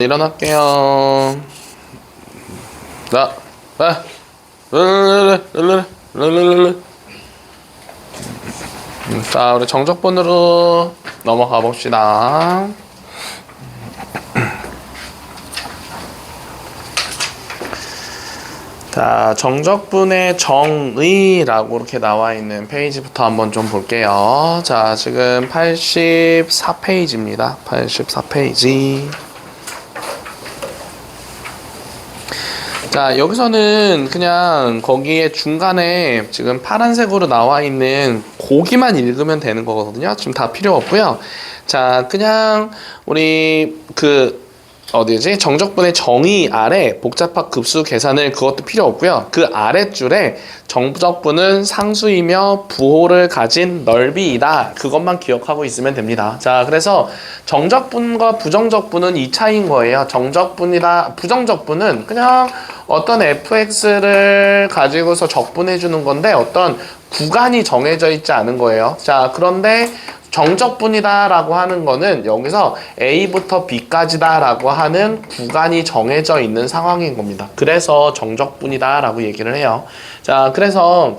일어날게요. 자, 자, 우리 정적분으로 넘어가 봅시다. 자, 정적분의 정의라고 이렇게 나와 있는 페이지부터 한번 좀 볼게요. 자, 지금 84페이지입니다. 84페이지. 자, 여기서는 그냥 거기에 중간에 지금 파란색으로 나와 있는 고기만 읽으면 되는 거거든요. 지금 다 필요 없고요. 자, 그냥 우리 어디지? 정적분의 정의 아래 복잡합 급수 계산을 그것도 필요 없고요. 그 아랫줄에 정적분은 상수이며 부호를 가진 넓이이다. 그것만 기억하고 있으면 됩니다. 자, 그래서 정적분과 부정적분은 이 차이인 거예요. 정적분이다, 부정적분은 그냥 어떤 fx를 가지고서 적분해 주는 건데 어떤 구간이 정해져 있지 않은 거예요. 자, 그런데 정적분이다 라고 하는 거는 여기서 A부터 B까지다 라고 하는 구간이 정해져 있는 상황인 겁니다. 그래서 정적분이다 라고 얘기를 해요. 자, 그래서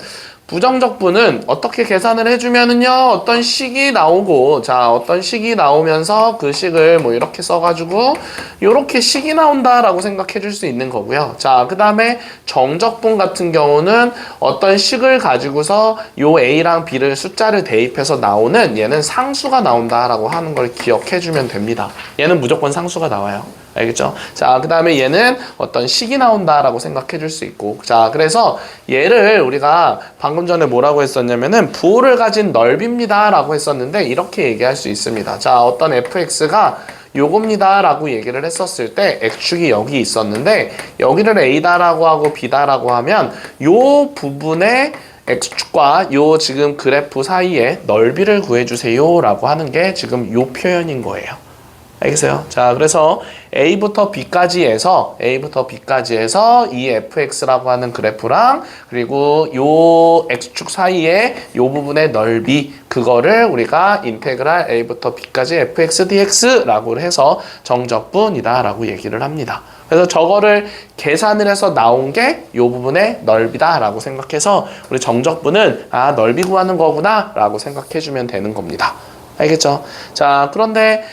부정적분은 어떻게 계산을 해주면은요, 어떤 식이 나오고, 자, 어떤 식이 나오면서 그 식을 뭐 이렇게 써가지고, 요렇게 식이 나온다라고 생각해 줄 수 있는 거고요. 자, 그 다음에 정적분 같은 경우는 어떤 식을 가지고서 요 A랑 B를 숫자를 대입해서 나오는 얘는 상수가 나온다라고 하는 걸 기억해 주면 됩니다. 얘는 무조건 상수가 나와요. 알겠죠? 자, 그 다음에 얘는 어떤 식이 나온다라고 생각해 줄 수 있고, 자, 그래서 얘를 우리가 방금 전에 뭐라고 했었냐면은 부호를 가진 넓입니다 라고 했었는데 이렇게 얘기할 수 있습니다. 자, 어떤 fx가 요겁니다 라고 얘기를 했었을 때 x축이 여기 있었는데 여기를 a다 라고 하고 b다 라고 하면 요 부분의 x축과 요 지금 그래프 사이에 넓이를 구해주세요 라고 하는 게 지금 요 표현인 거예요. 알겠어요? 자, 그래서 A부터 B까지에서 이 fx라고 하는 그래프랑 그리고 요 x축 사이에 요 부분의 넓이 그거를 우리가 인테그랄 A부터 B까지 fx dx라고 해서 정적분이다 라고 얘기를 합니다. 그래서 저거를 계산을 해서 나온 게 요 부분의 넓이다 라고 생각해서 우리 정적분은 아, 넓이 구하는 거구나 라고 생각해 주면 되는 겁니다. 알겠죠? 자, 그런데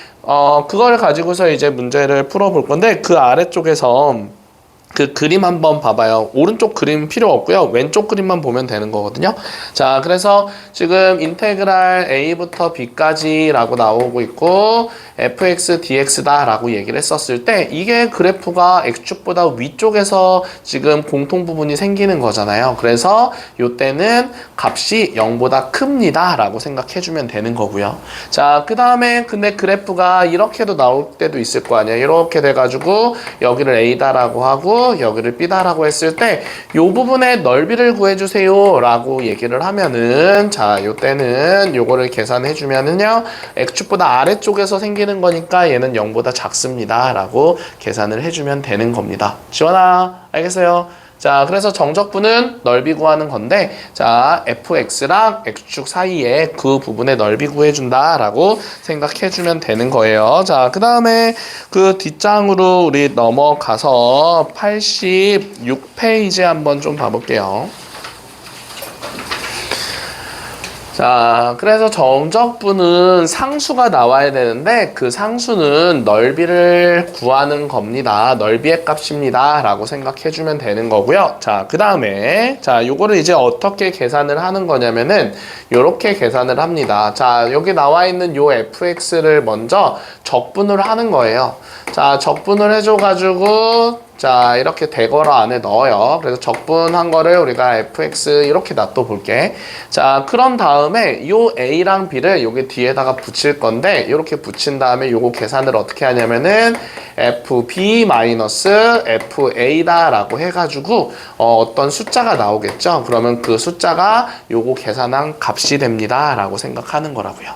그걸 가지고서 이제 문제를 풀어볼 건데 그 아래쪽에서 그 그림 한번 봐봐요. 오른쪽 그림 필요 없고요. 왼쪽 그림만 보면 되는 거거든요. 자, 그래서 지금 인테그랄 A부터 B까지 라고 나오고 있고 fx dx다 라고 얘기를 했었을 때 이게 그래프가 x축보다 위쪽에서 지금 공통 부분이 생기는 거잖아요. 그래서 이때는 값이 0보다 큽니다 라고 생각해주면 되는 거고요. 자, 그 다음에 근데 그래프가 이렇게도 나올 때도 있을 거 아니에요. 이렇게 돼가지고 여기를 A다 라고 하고 여기를 B다 라고 했을 때 이 부분의 넓이를 구해주세요 라고 얘기를 하면은 자, 이때는 요거를 계산해 주면은요 x축보다 아래쪽에서 생기는 거니까 얘는 0보다 작습니다 라고 계산을 해주면 되는 겁니다. 지원아, 알겠어요? 자, 그래서 정적분은 넓이 구하는 건데 자, fx랑 x축 사이에 그 부분의 넓이 구해준다 라고 생각해주면 되는 거예요. 자, 그 다음에 그 뒷장으로 우리 넘어가서 86페이지 한번 좀 봐볼게요. 자, 그래서 정적분은 상수가 나와야 되는데 그 상수는 넓이를 구하는 겁니다. 넓이의 값입니다 라고 생각해주면 되는 거고요. 자, 그 다음에 자, 요거를 이제 어떻게 계산을 하는 거냐면은 요렇게 계산을 합니다. 자, 여기 나와 있는 요 fx를 먼저 적분을 하는 거예요. 자, 적분을 해줘가지고 자, 이렇게 대괄호 안에 넣어요. 그래서 적분한 거를 우리가 fx 이렇게 놔둬 볼게. 자, 그런 다음에 요 a랑 b를 여기 뒤에다가 붙일 건데 이렇게 붙인 다음에 요거 계산을 어떻게 하냐면은 fb-fa다 라고 해가지고 어떤 숫자가 나오겠죠. 그러면 그 숫자가 요거 계산한 값이 됩니다 라고 생각하는 거라고요.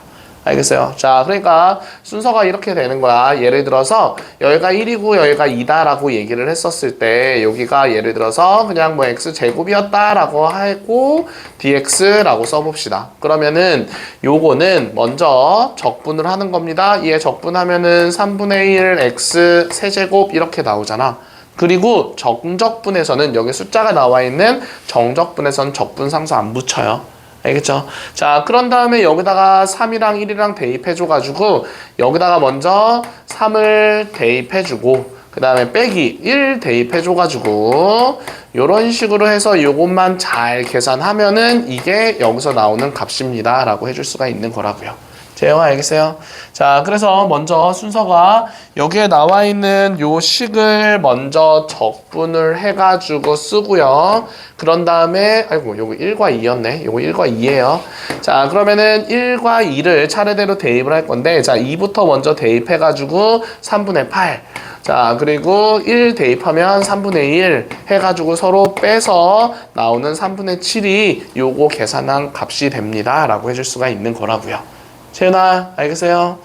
알겠어요? 자, 그러니까 순서가 이렇게 되는 거야. 예를 들어서 여기가 1이고 여기가 2다라고 얘기를 했었을 때 여기가 예를 들어서 그냥 뭐 x제곱이었다라고 하고 dx라고 써봅시다. 그러면은 요거는 먼저 적분을 하는 겁니다. 얘 적분하면은 3분의 1 x 세제곱 이렇게 나오잖아. 그리고 정적분에서는 여기 숫자가 나와 있는 정적분에서는 적분상수 안 붙여요. 알겠죠? 자, 그런 다음에 여기다가 3이랑 1이랑 대입해줘가지고 여기다가 먼저 3을 대입해주고 그 다음에 빼기 1 대입해줘가지고 요런 식으로 해서 요것만 잘 계산하면은 이게 여기서 나오는 값입니다 라고 해줄 수가 있는 거라고요. 재영아 알겠어요? 자, 그래서 먼저 순서가 여기에 나와 있는 요 식을 먼저 적분을 해가지고 쓰고요. 그런 다음에 아이고 요거 1과 2였네. 요거 1과 2예요. 자, 그러면은 1과 2를 차례대로 대입을 할 건데 자, 2부터 먼저 대입해가지고 3분의 8. 자, 그리고 1 대입하면 3분의 1 해가지고 서로 빼서 나오는 3분의 7이 요거 계산한 값이 됩니다 라고 해줄 수가 있는 거라고요. 채윤아 알겠어요?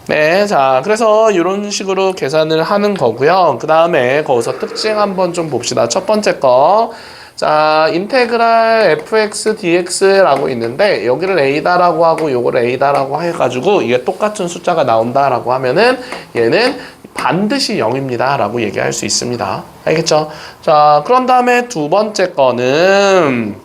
네, 자 그래서 이런 식으로 계산을 하는 거고요. 그 다음에 거기서 특징 한번 좀 봅시다. 첫 번째 거, 자 인테그랄 fx dx라고 있는데 여기를 a다라고 하고 요거를 a다라고 해가지고 이게 똑같은 숫자가 나온다라고 하면은 얘는 반드시 0입니다 라고 얘기할 수 있습니다. 알겠죠? 자 그런 다음에 두 번째 거는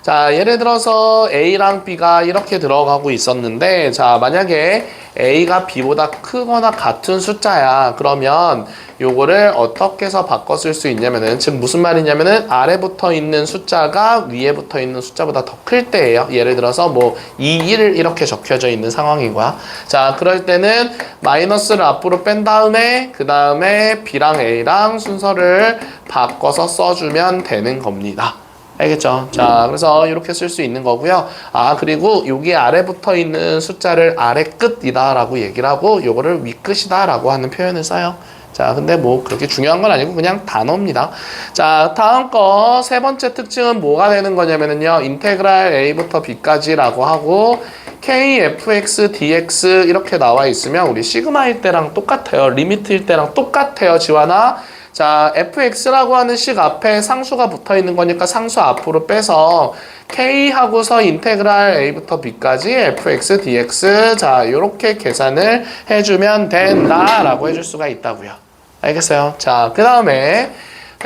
자, 예를 들어서 A랑 B가 이렇게 들어가고 있었는데, 자, 만약에 A가 B보다 크거나 같은 숫자야. 그러면 요거를 어떻게 해서 바꿔 쓸 수 있냐면은, 즉 무슨 말이냐면은 아래 붙어 있는 숫자가 위에 붙어 있는 숫자보다 더 클 때예요. 예를 들어서 뭐 2, 1 이렇게 적혀져 있는 상황인 거야. 자, 그럴 때는 마이너스를 앞으로 뺀 다음에 그 다음에 B랑 A랑 순서를 바꿔서 써주면 되는 겁니다. 알겠죠? 자, 그래서 이렇게 쓸 수 있는 거고요. 아, 그리고 여기 아래 붙어 있는 숫자를 아래 끝이다 라고 얘기를 하고 요거를 위 끝이다 라고 하는 표현을 써요. 자, 근데 뭐 그렇게 중요한 건 아니고 그냥 단어입니다. 자, 다음 거 세 번째 특징은 뭐가 되는 거냐면은요. 인테그랄 a부터 b까지라고 하고 k fx dx 이렇게 나와 있으면 우리 시그마일 때랑 똑같아요. 리미트일 때랑 똑같아요. 지환아. 자, fx라고 하는 식 앞에 상수가 붙어 있는 거니까 상수 앞으로 빼서 k 하고서 인테그랄 a부터 b까지 fx dx 자, 요렇게 계산을 해주면 된다라고 해줄 수가 있다고요. 알겠어요? 자, 그 다음에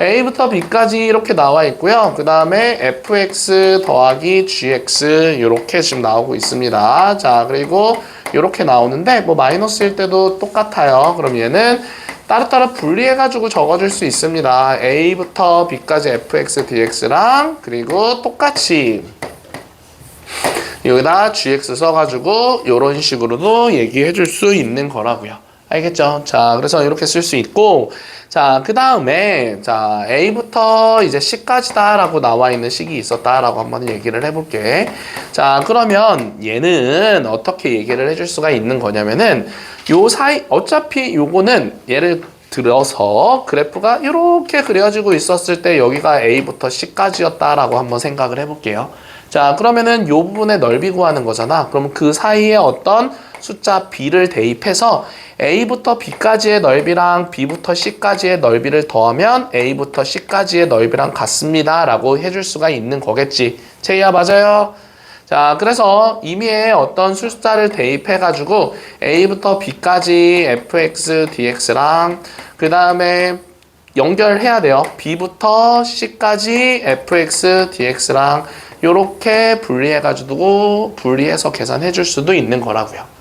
a부터 b까지 이렇게 나와 있고요. 그 다음에 fx 더하기 gx 이렇게 지금 나오고 있습니다. 자, 그리고 이렇게 나오는데 뭐 마이너스일 때도 똑같아요. 그럼 얘는 따로따로 분리해가지고 적어줄 수 있습니다. a부터 b까지 fx dx랑 그리고 똑같이 여기다 gx 써가지고 이런 식으로도 얘기해줄 수 있는 거라고요. 알겠죠? 자, 그래서 이렇게 쓸 수 있고, 자, 그 다음에, 자, A부터 이제 C까지다 라고 나와 있는 식이 있었다 라고 한번 얘기를 해볼게. 자, 그러면 얘는 어떻게 얘기를 해줄 수가 있는 거냐면은, 요 사이, 어차피 요거는 예를 들어서 그래프가 이렇게 그려지고 있었을 때 여기가 A부터 C까지였다라고 한번 생각을 해볼게요. 자, 그러면은 요 부분의 넓이 구하는 거잖아. 그럼 그 사이에 어떤 숫자 B를 대입해서 A부터 B까지의 넓이랑 B부터 C까지의 넓이를 더하면 A부터 C까지의 넓이랑 같습니다 라고 해줄 수가 있는 거겠지. 채희야 맞아요? 자, 그래서 임의의 어떤 숫자를 대입해가지고 A부터 B까지 fx dx랑 그 다음에 연결해야 돼요. B부터 C까지 fx dx랑 요렇게 분리해서 계산해 줄 수도 있는 거라고요.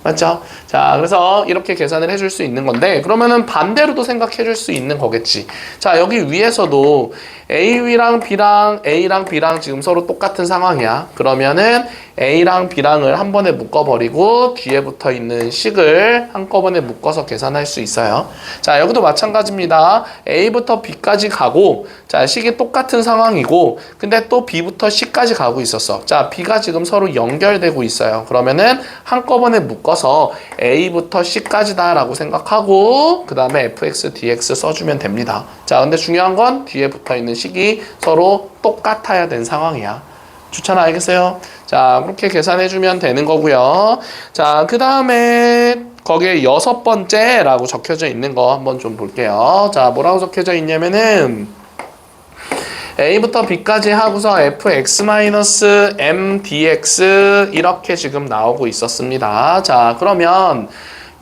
맞죠? 자, 그래서 이렇게 계산을 해줄 수 있는 건데 그러면은 반대로도 생각해 줄 수 있는 거겠지. 자, 여기 위에서도 A랑 B랑 지금 서로 똑같은 상황이야. 그러면은 A랑 B랑을 한 번에 묶어버리고 뒤에 붙어 있는 식을 한꺼번에 묶어서 계산할 수 있어요. 자, 여기도 마찬가지입니다. A부터 B까지 가고 자, 식이 똑같은 상황이고 근데 또 B부터 C까지 가고 있었어. 자, B가 지금 서로 연결되고 있어요. 그러면은 한꺼번에 묶어서 A부터 C까지다 라고 생각하고 그 다음에 fx, dx 써주면 됩니다. 자, 근데 중요한 건 뒤에 붙어 있는 식이 서로 똑같아야 된 상황이야. 좋잖아, 알겠어요? 자, 그렇게 계산해주면 되는 거고요. 자, 그 다음에 거기에 6번째라고 적혀져 있는 거 한번 좀 볼게요. 자, 뭐라고 적혀져 있냐면은 A부터 B까지 하고서 fx-m dx 이렇게 지금 나오고 있었습니다. 자, 그러면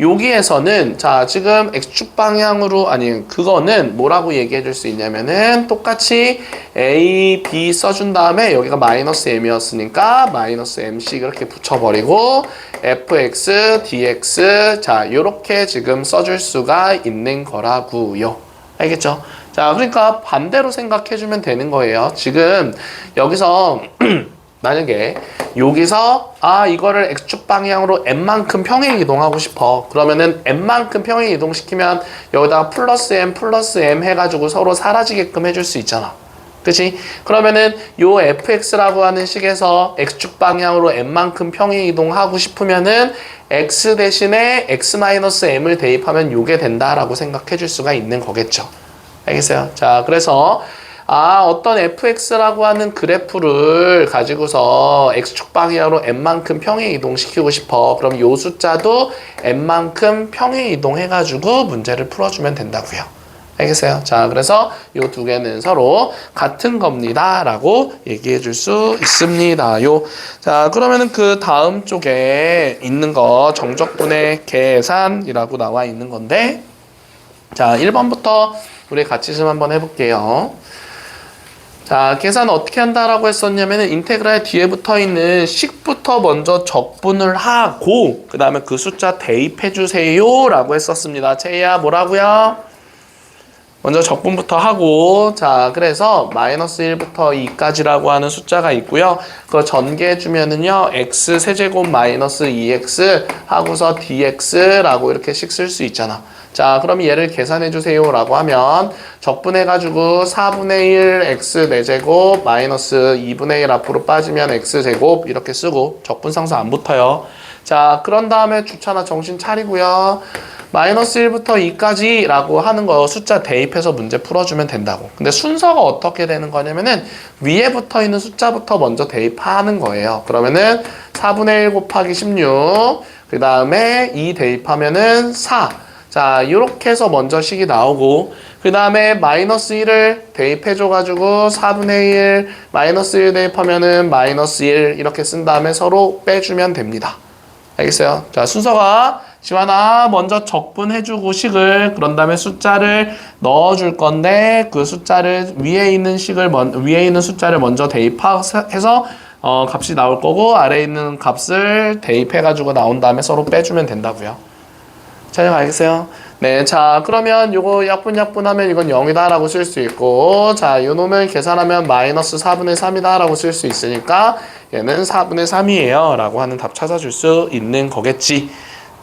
여기에서는 자, 지금 x축 방향으로 아니 그거는 뭐라고 얘기해 줄 수 있냐면은 똑같이 a, b 써준 다음에 여기가 마이너스 m이었으니까 마이너스 mc 이렇게 붙여버리고 fx, dx 자, 요렇게 지금 써줄 수가 있는 거라고요. 알겠죠? 자, 그러니까 반대로 생각해주면 되는 거예요. 지금 여기서 만약에 여기서 이거를 x축 방향으로 n만큼 평행 이동하고 싶어. 그러면은 n만큼 평행 이동시키면 여기다가 플러스 m 해가지고 서로 사라지게끔 해줄 수 있잖아. 그치? 그러면은 요 fx라고 하는 식에서 x축 방향으로 n만큼 평행 이동하고 싶으면은 x 대신에 x-m을 대입하면 요게 된다라고 생각해 줄 수가 있는 거겠죠. 알겠어요? 자, 그래서 어떤 fx라고 하는 그래프를 가지고서 x축 방향으로 n만큼 평행 이동시키고 싶어. 그럼 요 숫자도 n만큼 평행 이동해가지고 문제를 풀어주면 된다고요. 알겠어요? 자, 그래서 요 두 개는 서로 같은 겁니다. 라고 얘기해 줄 수 있습니다. 자, 그러면은 그 다음 쪽에 있는 거 정적분의 계산이라고 나와 있는 건데, 자, 1번부터 우리 같이 좀 한번 해볼게요. 자, 계산 어떻게 한다라고 했었냐면은 인테그랄 뒤에 붙어 있는 식부터 먼저 적분을 하고 그 다음에 그 숫자 대입해 주세요 라고 했었습니다. 채희야 뭐라고요? 먼저 적분부터 하고 자, 그래서 마이너스 1부터 2까지라고 하는 숫자가 있고요. 그거 전개해 주면은요 x 세제곱 마이너스 2x 하고서 dx라고 이렇게씩 쓸 수 있잖아. 자, 그럼 얘를 계산해 주세요 라고 하면 적분해가지고 4분의 1 x 4제곱 마이너스 2분의 1 앞으로 빠지면 x제곱 이렇게 쓰고 적분상수 안 붙어요. 자, 그런 다음에 주차나 정신 차리고요. 마이너스 1부터 2까지 라고 하는 거 숫자 대입해서 문제 풀어주면 된다고. 근데 순서가 어떻게 되는 거냐면은 위에 붙어 있는 숫자부터 먼저 대입하는 거예요. 그러면은 4분의 1 곱하기 16 그 다음에 2 대입하면은 4 자, 이렇게 해서 먼저 식이 나오고 그 다음에 마이너스 1을 대입해줘가지고 4분의 1 마이너스 1 대입하면은 마이너스 1 이렇게 쓴 다음에 서로 빼주면 됩니다. 알겠어요? 자, 순서가 지환아 먼저 적분해주고 식을 그런 다음에 숫자를 넣어줄 건데 그 숫자를 위에 있는 숫자를 먼저 대입해서 값이 나올 거고 아래에 있는 값을 대입해가지고 나온 다음에 서로 빼주면 된다고요. 자, 알겠어요? 네, 자, 그러면 요거 약분하면 이건 0이다 라고 쓸 수 있고 자, 요 놈을 계산하면 마이너스 4분의 3이다 라고 쓸 수 있으니까 얘는 4분의 3이에요 라고 하는 답 찾아줄 수 있는 거겠지.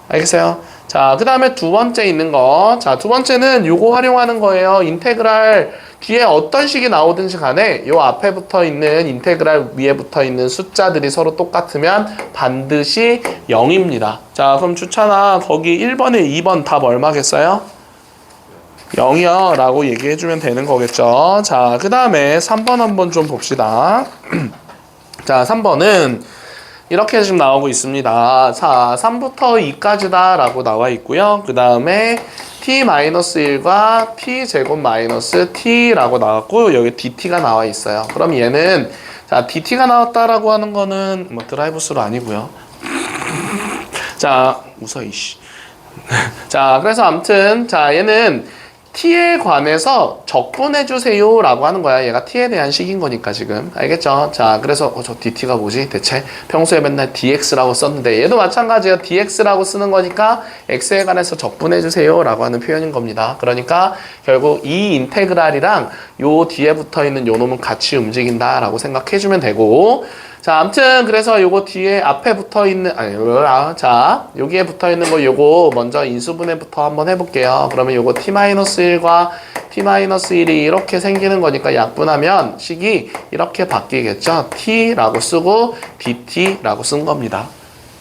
알겠어요? 자, 그 다음에 두 번째 있는 거. 자, 두 번째는 요거 활용하는 거예요. 인테그랄 뒤에 어떤 식이 나오든지 간에 요 앞에 붙어 있는 인테그랄 위에 붙어 있는 숫자들이 서로 똑같으면 반드시 0입니다. 자, 그럼 주찬아 거기 1번에 2번 답 얼마겠어요? 0이요 라고 얘기해주면 되는 거겠죠. 자, 그 다음에 3번 한번 좀 봅시다. 자, 3번은 이렇게 지금 나오고 있습니다. 자, 3부터 2까지다 라고 나와 있고요. 그 다음에 t-1과 t제곱 마이너스 t라고 나왔고 여기 dt가 나와 있어요. 그럼 얘는 자, dt가 나왔다라고 하는 거는 뭐 드라이브 스루 아니고요. 자, 웃어 이씨. 자, 그래서 아무튼 자, 얘는 t에 관해서 적분해 주세요 라고 하는 거야. 얘가 t에 대한 식인 거니까 지금 알겠죠? 자, 그래서 저 dt가 뭐지? 대체 평소에 맨날 dx라고 썼는데 얘도 마찬가지예요. dx라고 쓰는 거니까 x에 관해서 적분해 주세요 라고 하는 표현인 겁니다. 그러니까 결국 이 인테그랄이랑 요 뒤에 붙어 있는 요 놈은 같이 움직인다 라고 생각해 주면 되고 자, 아무튼 그래서 요거 뒤에 앞에 붙어 있는 자, 여기에 붙어 있는 거 요거 먼저 인수분해부터 한번 해볼게요. 그러면 요거 t-1과 t-1이 이렇게 생기는 거니까 약분하면 식이 이렇게 바뀌겠죠. t라고 쓰고 dt라고 쓴 겁니다.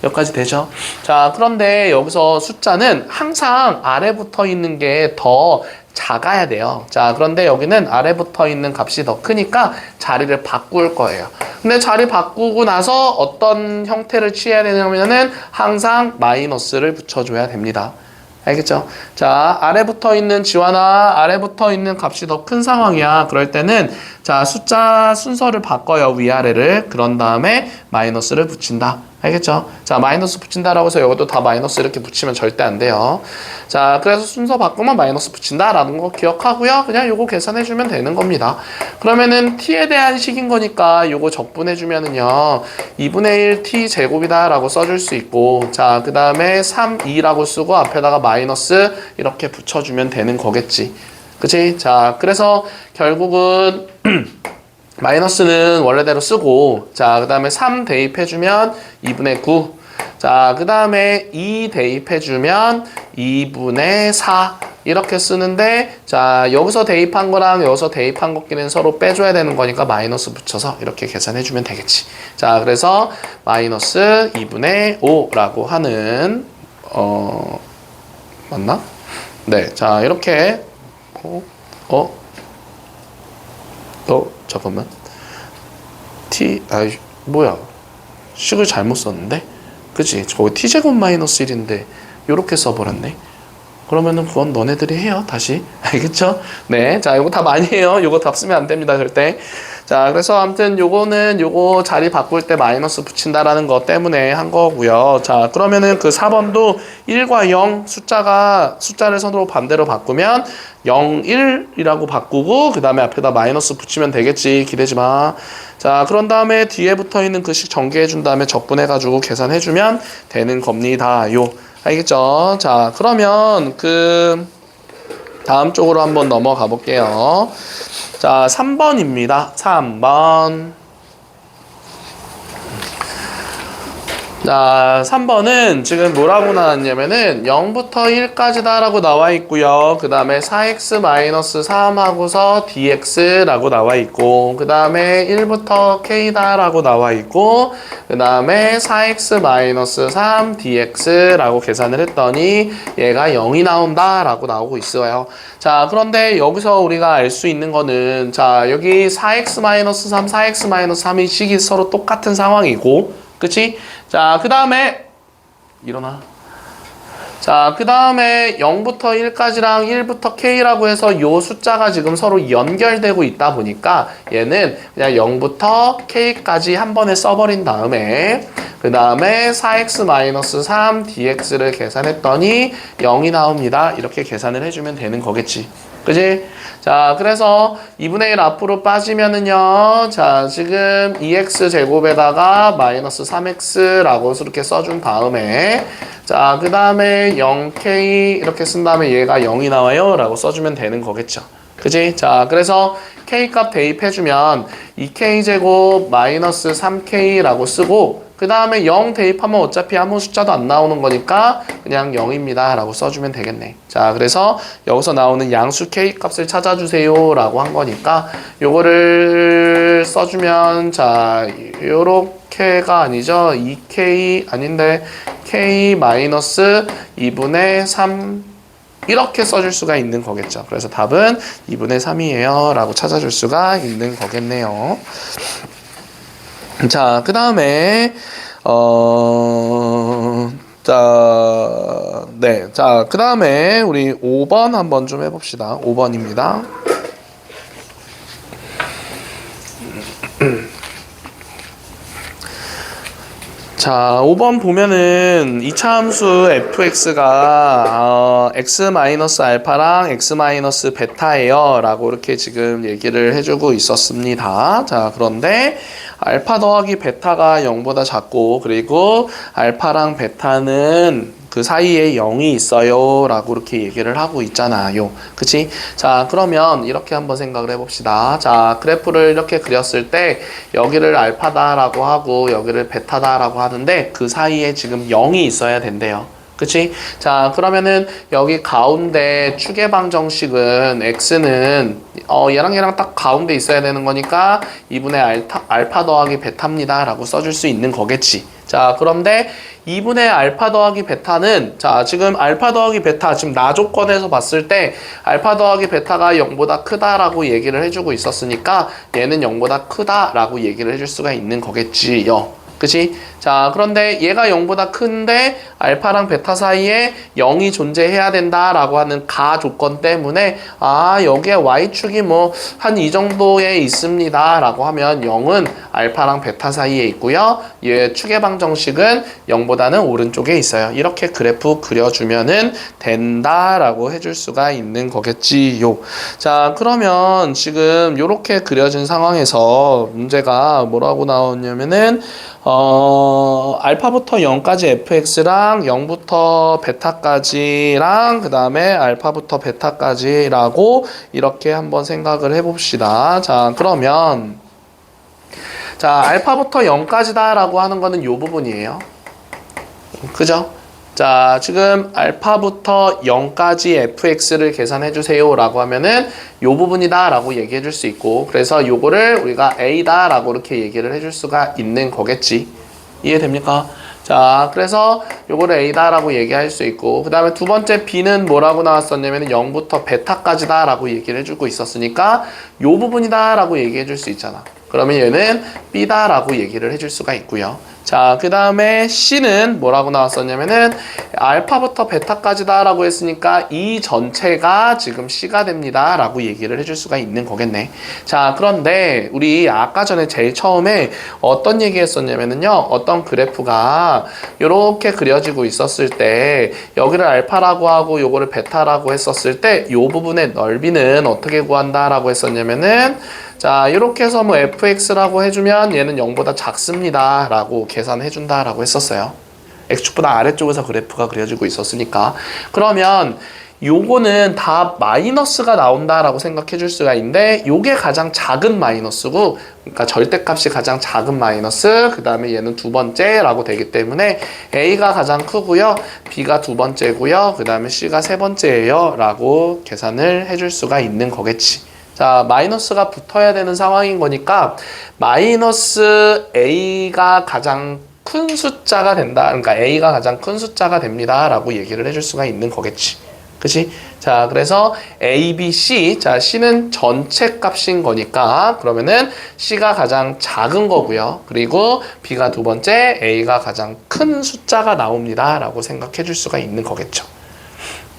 여기까지 되죠? 자, 그런데 여기서 숫자는 항상 아래 붙어 있는 게 더 작아야 돼요. 자, 그런데 여기는 아래 붙어 있는 값이 더 크니까 자리를 바꿀 거예요. 근데 자리 바꾸고 나서 어떤 형태를 취해야 되냐면은 항상 마이너스를 붙여줘야 됩니다. 알겠죠? 자, 아래 붙어 있는 지환아, 아래 붙어 있는 값이 더 큰 상황이야. 그럴 때는 자, 숫자 순서를 바꿔요. 위아래를. 그런 다음에 마이너스를 붙인다. 알겠죠? 자, 마이너스 붙인다라고 해서 이것도 다 마이너스 이렇게 붙이면 절대 안 돼요. 자, 그래서 순서 바꾸면 마이너스 붙인다라는 거 기억하고요. 그냥 요거 계산해주면 되는 겁니다. 그러면은 t에 대한 식인 거니까 요거 적분해주면은요. 2분의 1 t 제곱이다라고 써줄 수 있고, 자, 그 다음에 3, 2라고 쓰고 앞에다가 마이너스 이렇게 붙여주면 되는 거겠지. 그치? 자, 그래서 결국은 마이너스는 원래대로 쓰고, 자, 그 다음에 3 대입해주면 2분의 9. 자, 그 다음에 2 대입해주면 2분의 4. 이렇게 쓰는데, 자, 여기서 대입한 거랑 여기서 대입한 것끼리는 서로 빼줘야 되는 거니까 마이너스 붙여서 이렇게 계산해주면 되겠지. 자, 그래서 마이너스 2분의 5라고 하는, 맞나? 네, 자, 이렇게, 잠깐만. 뭐야. 식을 잘못 썼는데? 그치? 저거 t제곱 마이너스 1인데, 요렇게 써버렸네. 그러면은 그건 너네들이 해요, 다시. 알겠죠? 네. 자, 요거 답 아니에요. 요거 답 쓰면 안 됩니다, 절대. 자, 그래서 아무튼 요거는 요거 자리 바꿀 때 마이너스 붙인다라는 것 때문에 한 거고요. 자, 그러면은 그 4번도 1과 0 숫자를 서로 반대로 바꾸면 0, 1이라고 바꾸고 그 다음에 앞에다 마이너스 붙이면 되겠지. 기대지 마. 자, 그런 다음에 뒤에 붙어 있는 그 식 전개해 준 다음에 적분해가지고 계산해 주면 되는 겁니다. 요. 알겠죠? 자, 그러면 그 다음 쪽으로 한번 넘어가 볼게요. 자, 3번입니다. 3번. 자, 3번은 지금 뭐라고 나왔냐면은 0부터 1까지다 라고 나와 있고요. 그 다음에 4x-3 하고서 dx라고 나와 있고, 그 다음에 1부터 k다 라고 나와 있고, 그 다음에 4x-3 dx라고 계산을 했더니 얘가 0이 나온다 라고 나오고 있어요. 자, 그런데 여기서 우리가 알 수 있는 거는, 자, 여기 4x-3, 4x-3이 식이 서로 똑같은 상황이고, 그치? 자, 그 다음에 일어나. 자, 그 다음에 0부터 1까지랑 1부터 k라고 해서 요 숫자가 지금 서로 연결되고 있다 보니까 얘는 그냥 0부터 k까지 한 번에 써버린 다음에 그 다음에 4x-3 dx를 계산했더니 0이 나옵니다. 이렇게 계산을 해주면 되는 거겠지. 그지? 자, 그래서 2분의 1 앞으로 빠지면은요, 자, 지금 2x 제곱에다가 마이너스 3x라고 이렇게 써준 다음에, 자, 그 다음에 0k 이렇게 쓴 다음에 얘가 0이 나와요 라고 써주면 되는 거겠죠. 그지? 자, 그래서 k값 대입해주면 2k 제곱 마이너스 3k라고 쓰고, 그 다음에 0 대입하면 어차피 아무 숫자도 안 나오는 거니까 그냥 0입니다 라고 써주면 되겠네. 자, 그래서 여기서 나오는 양수 k 값을 찾아주세요 라고 한 거니까 요거를 써주면, 자, 요렇게가 아니죠. 2k 아닌데 k 마이너스 2분의 3 이렇게 써줄 수가 있는 거겠죠. 그래서 답은 2분의 3이에요 라고 찾아줄 수가 있는 거겠네요. 자, 그 다음에 자, 그 다음에 우리 5번 한번 좀 해봅시다. 5번입니다. 자, 5번 보면은 이차 함수 fx가 x-알파랑 x-베타예요 라고 이렇게 지금 얘기를 해주고 있었습니다. 자, 그런데 알파 더하기 베타가 0보다 작고, 그리고 알파랑 베타는 그 사이에 0이 있어요 라고 이렇게 얘기를 하고 있잖아요. 그치? 자, 그러면 이렇게 한번 생각을 해봅시다. 자, 그래프를 이렇게 그렸을 때 여기를 알파다 라고 하고 여기를 베타다 라고 하는데 그 사이에 지금 0이 있어야 된대요. 그치? 자, 그러면은 여기 가운데 추계방 정식은 x는 얘랑 딱 가운데 있어야 되는 거니까 2분의 알파 더하기 베타입니다 라고 써줄 수 있는 거겠지. 자, 그런데 2분의 알파 더하기 베타는 자, 지금 알파 더하기 베타 지금 나 조건에서 봤을 때 알파 더하기 베타가 0보다 크다라고 얘기를 해주고 있었으니까 얘는 0보다 크다라고 얘기를 해줄 수가 있는 거겠지요. 그치? 자, 그런데 얘가 0보다 큰데 알파랑 베타 사이에 0이 존재해야 된다라고 하는 가 조건 때문에 아, 여기에 y축이 뭐 한 이 정도에 있습니다 라고 하면 0은 알파랑 베타 사이에 있고요. 얘 추계방 정식은 0보다는 오른쪽에 있어요. 이렇게 그래프 그려주면은 된다라고 해줄 수가 있는 거겠지요. 자, 그러면 지금 이렇게 그려진 상황에서 문제가 뭐라고 나왔냐면은 알파부터 0까지 fx랑 0부터 베타까지랑 그 다음에 알파부터 베타까지라고 이렇게 한번 생각을 해봅시다. 자, 그러면 자, 알파부터 0까지다 라고 하는 거는 이 부분이에요. 그죠? 자, 지금 알파부터 0까지 fx를 계산해 주세요 라고 하면은 요 부분이다 라고 얘기해 줄 수 있고, 그래서 요거를 우리가 a다 라고 이렇게 얘기를 해줄 수가 있는 거겠지. 이해됩니까? 자, 그래서 요거를 a다 라고 얘기할 수 있고, 그 다음에 두 번째 b는 뭐라고 나왔었냐면 0부터 베타까지다 라고 얘기를 해주고 있었으니까 요 부분이다 라고 얘기해 줄 수 있잖아. 그러면 얘는 b다 라고 얘기를 해줄 수가 있고요. 자, 그 다음에 C는 뭐라고 나왔었냐면은 알파부터 베타까지다 라고 했으니까 이 전체가 지금 C가 됩니다 라고 얘기를 해줄 수가 있는 거겠네. 자, 그런데 우리 아까 전에 제일 처음에 어떤 얘기 했었냐면은요, 어떤 그래프가 이렇게 그려지고 있었을 때 여기를 알파라고 하고 요거를 베타라고 했었을 때 요 부분의 넓이는 어떻게 구한다 라고 했었냐면은 자, 이렇게 해서 뭐 fx라고 해주면 얘는 0보다 작습니다 라고 계산해 준다 라고 했었어요. x축보다 아래쪽에서 그래프가 그려지고 있었으니까. 그러면 요거는 다 마이너스가 나온다 라고 생각해 줄 수가 있는데, 요게 가장 작은 마이너스고, 그러니까 절대값이 가장 작은 마이너스, 그 다음에 얘는 두 번째 라고 되기 때문에 a가 가장 크고요, b가 두 번째고요, 그 다음에 c가 세 번째예요 라고 계산을 해줄 수가 있는 거겠지. 자, 마이너스가 붙어야 되는 상황인 거니까 마이너스 a가 가장 큰 숫자가 된다. 그러니까 a가 가장 큰 숫자가 됩니다 라고 얘기를 해줄 수가 있는 거겠지. 그치? 자, 그래서 a, b, c. 자, c는 전체 값인 거니까 그러면은 c가 가장 작은 거고요. 그리고 b가 두 번째, a가 가장 큰 숫자가 나옵니다 라고 생각해 줄 수가 있는 거겠죠.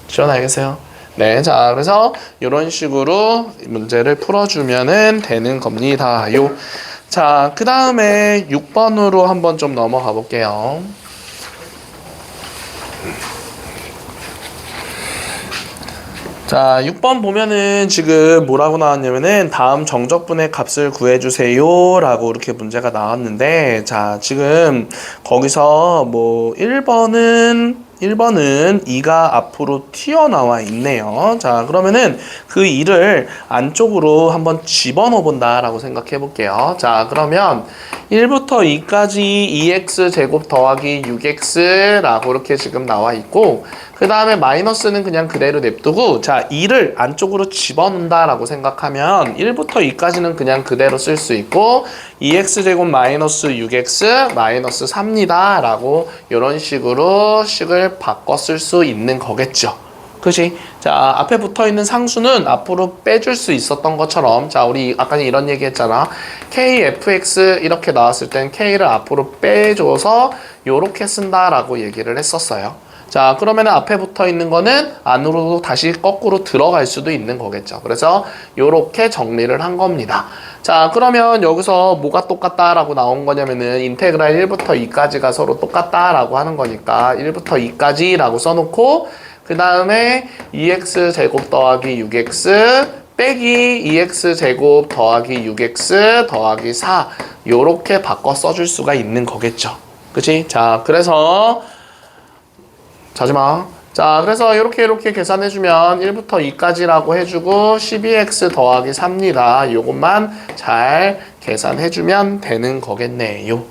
지원 알겠어요? 네, 자, 그래서 이런 식으로 문제를 풀어주면은 되는 겁니다. 자, 그 다음에 6번으로 한번 좀 넘어가 볼게요. 자, 6번 보면은 지금 뭐라고 나왔냐면은 다음 정적분의 값을 구해주세요 라고 이렇게 문제가 나왔는데, 자, 지금 거기서 뭐 1번은 2가 앞으로 튀어나와 있네요. 자, 그러면은 그 2를 안쪽으로 한번 집어넣어 본다라고 생각해 볼게요. 자, 그러면 1부터 2까지 2x 제곱 더하기 6x라고 이렇게 지금 나와 있고, 그 다음에 마이너스는 그냥 그대로 냅두고, 자, 2를 안쪽으로 집어넣는다라고 생각하면 1부터 2까지는 그냥 그대로 쓸 수 있고, 2x 제곱 마이너스 6x 마이너스 4입니다 라고 이런 식으로 식을 바꿔 쓸 수 있는 거겠죠. 그치? 자, 앞에 붙어 있는 상수는 앞으로 빼줄 수 있었던 것처럼, 자, 우리 아까 이런 얘기 했잖아. kfx 이렇게 나왔을 땐 k를 앞으로 빼줘서 요렇게 쓴다라고 얘기를 했었어요. 자, 그러면 앞에 붙어 있는 거는 안으로 다시 거꾸로 들어갈 수도 있는 거겠죠. 그래서 요렇게 정리를 한 겁니다. 자, 그러면 여기서 뭐가 똑같다라고 나온 거냐면은 인테그랄 1부터 2까지가 서로 똑같다라고 하는 거니까 1부터 2까지라고 써놓고, 그 다음에 2x 제곱 더하기 6x 빼기 2x 제곱 더하기 6x 더하기 4 요렇게 바꿔 써줄 수가 있는 거겠죠. 그치? 자, 그래서 자지마. 자, 그래서 이렇게 계산해주면 1부터 2까지라고 해주고 12x 더하기 3입니다. 요것만 잘 계산해주면 되는 거겠네요.